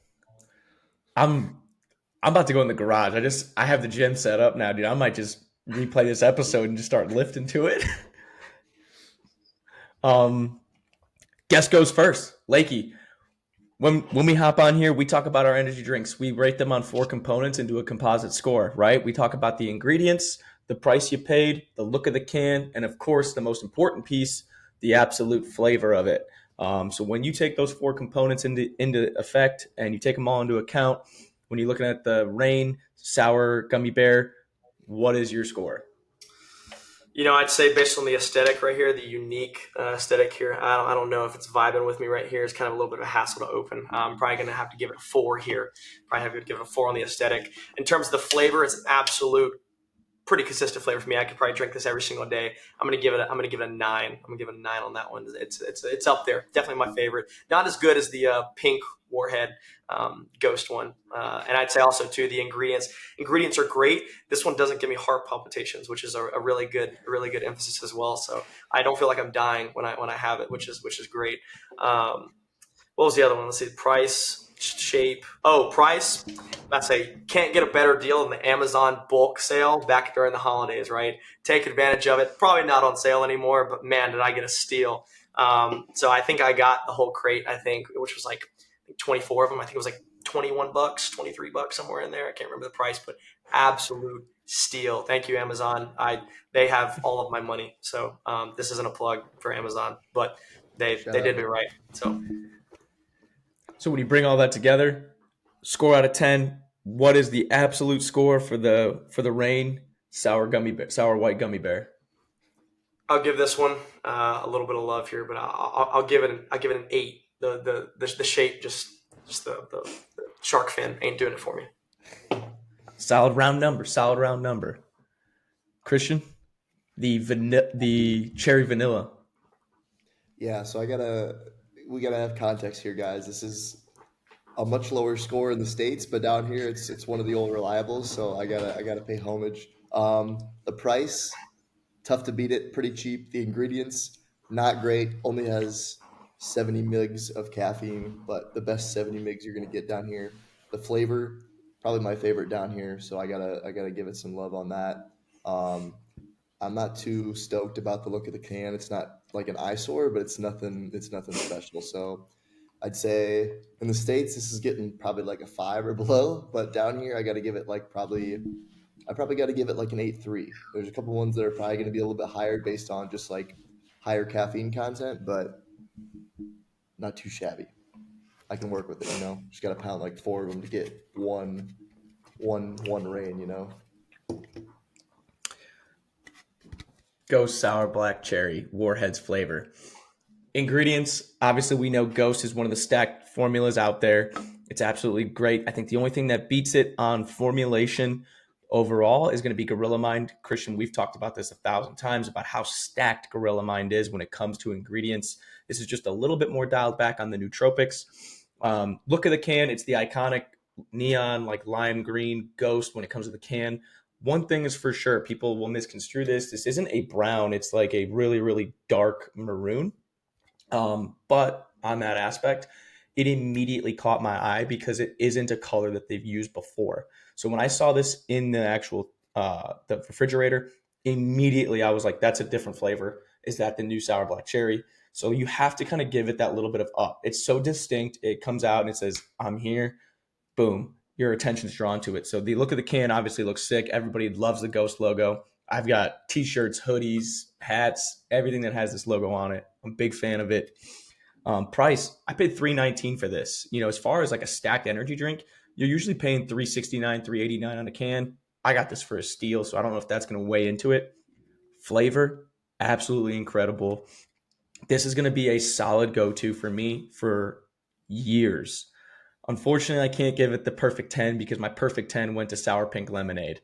I'm about to go in the garage. I have the gym set up now, dude. I might just replay this episode and just start lifting to it. Guest goes first. Lakey, when we hop on here, we talk about our energy drinks. We rate them on 4 components into a composite score, right? We talk about the ingredients, the price you paid, the look of the can, and of course, the most important piece, the absolute flavor of it. So when you take those 4 components into effect and you take them all into account, when you're looking at the Reign Sour Gummy Bear, what is your score? I'd say based on the aesthetic right here, the unique aesthetic here, I don't know if it's vibing with me right here. It's kind of a little bit of a hassle to open. I'm probably going to have to give it a 4 here. Probably have to give it a 4 on the aesthetic. In terms of the flavor, it's an absolute pretty consistent flavor for me. I could probably drink this every single day. I'm gonna give it a 9. I'm gonna give it a 9 on that one. It's up there. Definitely my favorite. Not as good as the pink Warhead Ghost one. And I'd say also too the ingredients are great. This one doesn't give me heart palpitations, which is a really good emphasis as well. So I don't feel like I'm dying when I have it, which is great. What was the other one? Let's see. Price, shape. Oh, price. I say can't get a better deal than the Amazon bulk sale back during the holidays, right? Take advantage of it. Probably not on sale anymore, but man, did I get a steal. So I think I got the whole crate, which was like 24 of them. I think it was like $21, $23, somewhere in there. I can't remember the price, but absolute steal. Thank you, Amazon. They have all of my money. So this isn't a plug for Amazon, but they did me right. So when you bring all that together, score out of 10, what is the absolute score for the Reign sour white gummy bear? I'll give this one a little bit of love here, but I'll give it an 8. The shape, just the shark fin ain't doing it for me. Solid round number. Christian, the cherry vanilla. Yeah, so we gotta have context here, guys. This is a much lower score in the States, but down here it's one of the old reliables, so I gotta pay homage. The price, tough to beat it, pretty cheap. The ingredients, not great, only has 70 mgs of caffeine, but the best 70 mgs you're gonna get down here. The flavor, probably my favorite down here, so I gotta give it some love on that. Um, I'm not too stoked about the look of the can. It's not like an eyesore, but it's nothing special. So I'd say in the States this is getting probably like a 5 or below, but down here I got to give it like I probably got to give it like an 8.3. There's a couple ones that are probably going to be a little bit higher based on just like higher caffeine content, but not too shabby. I can work with it. Just got to pound like 4 of them to get one Reign. Ghost sour black cherry, Warhead's flavor. Ingredients, obviously we know Ghost is one of the stacked formulas out there. It's absolutely great. I think the only thing that beats it on formulation overall is going to be Gorilla Mind. Christian, we've talked about this 1,000 times about how stacked Gorilla Mind is when it comes to ingredients. This is just a little bit more dialed back on the nootropics. Look at the can. It's the iconic neon, like lime green Ghost when it comes to the can. One thing is for sure, people will misconstrue this. This isn't a brown. It's like a really, really dark maroon. But on that aspect, it immediately caught my eye because it isn't a color that they've used before. So when I saw this in the actual the refrigerator, immediately I was like, that's a different flavor. Is that the new sour black cherry? So you have to kind of give it that little bit of up. It's so distinct. It comes out and it says, I'm here. Boom. Your attention's drawn to it. So the look of the can obviously looks sick. Everybody loves the Ghost logo. I've got t-shirts, hoodies, hats, everything that has this logo on it. I'm a big fan of it. Price, I paid $3.19 for this. As far as like a stacked energy drink, you're usually paying $3.69, $3.89 on a can. I got this for a steal, so I don't know if that's going to weigh into it. Flavor, absolutely incredible. This is going to be a solid go-to for me for years. Unfortunately, I can't give it the perfect 10 because my perfect 10 went to sour pink lemonade.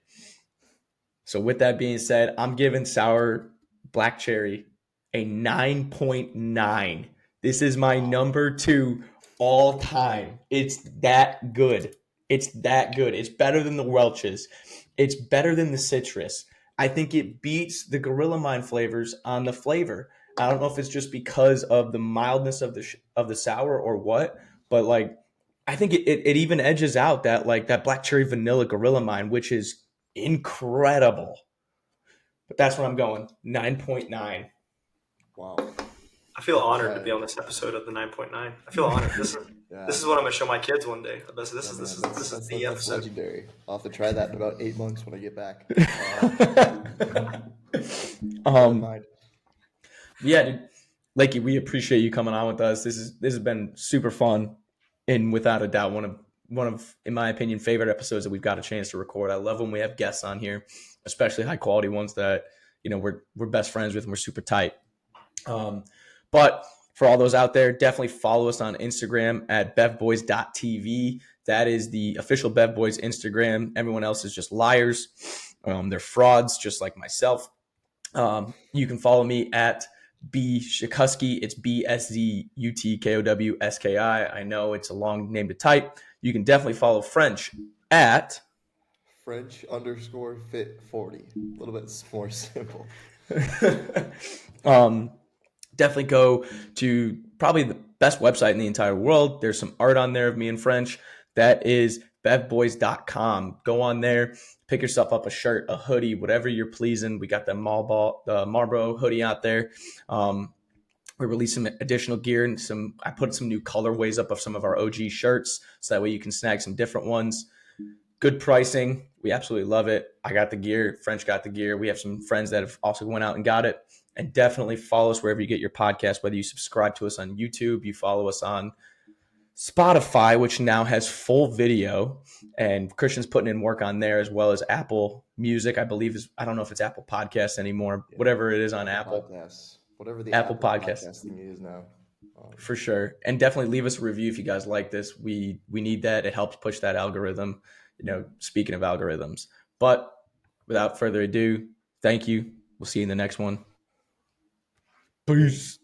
So with that being said, I'm giving sour black cherry a 9.9. This is my number 2 all time. It's that good. It's better than the Welch's. It's better than the citrus. I think it beats the Gorilla Mind flavors on the flavor. I don't know if it's just because of the mildness of the sour or what, but like I think it even edges out that black cherry vanilla Gorilla Mind, which is incredible. But that's where I'm going. 9.9. Wow. I feel honored to be on this episode of the 9.9. I feel honored. This is what I'm gonna show my kids one day. This is the That's episode. legendary. I'll have to try that in about 8 months when I get back. Yeah, dude. Lakey, we appreciate you coming on with us. This has been super fun, and without a doubt, one of, in my opinion, favorite episodes that we've got a chance to record. I love when we have guests on here, especially high quality ones that we're best friends with and we're super tight. But for all those out there, definitely follow us on Instagram at bevboys.tv. That is the official Bev Boys Instagram. Everyone else is just liars. They're frauds, just like myself. You can follow me at B Shikuski. It's BSZUTKOWSKI. I know it's a long name to type. You can definitely follow French at French_fit40. A little bit more simple. Definitely go to probably the best website in the entire world. There's some art on there of me and French. That is bevboys.com. Go on there, pick yourself up a shirt, a hoodie, whatever you're pleasing. We got the Marlboro hoodie out there. We released some additional gear and I put some new colorways up of some of our OG shirts, so that way you can snag some different ones. Good pricing. We absolutely love it. I got the gear. French got the gear. We have some friends that have also went out and got it. And definitely follow us wherever you get your podcast, whether you subscribe to us on YouTube, you follow us on Spotify, which now has full video, and Christian's putting in work on there, as well as Apple Music, I believe I don't know if it's Apple Podcasts anymore, whatever it is on Apple. Podcasts. Whatever the Apple Apple Podcasts. podcast thing is now. For sure. And definitely leave us a review if you guys like this. We need that. It helps push that algorithm, speaking of algorithms. But without further ado, thank you. We'll see you in the next one. Peace.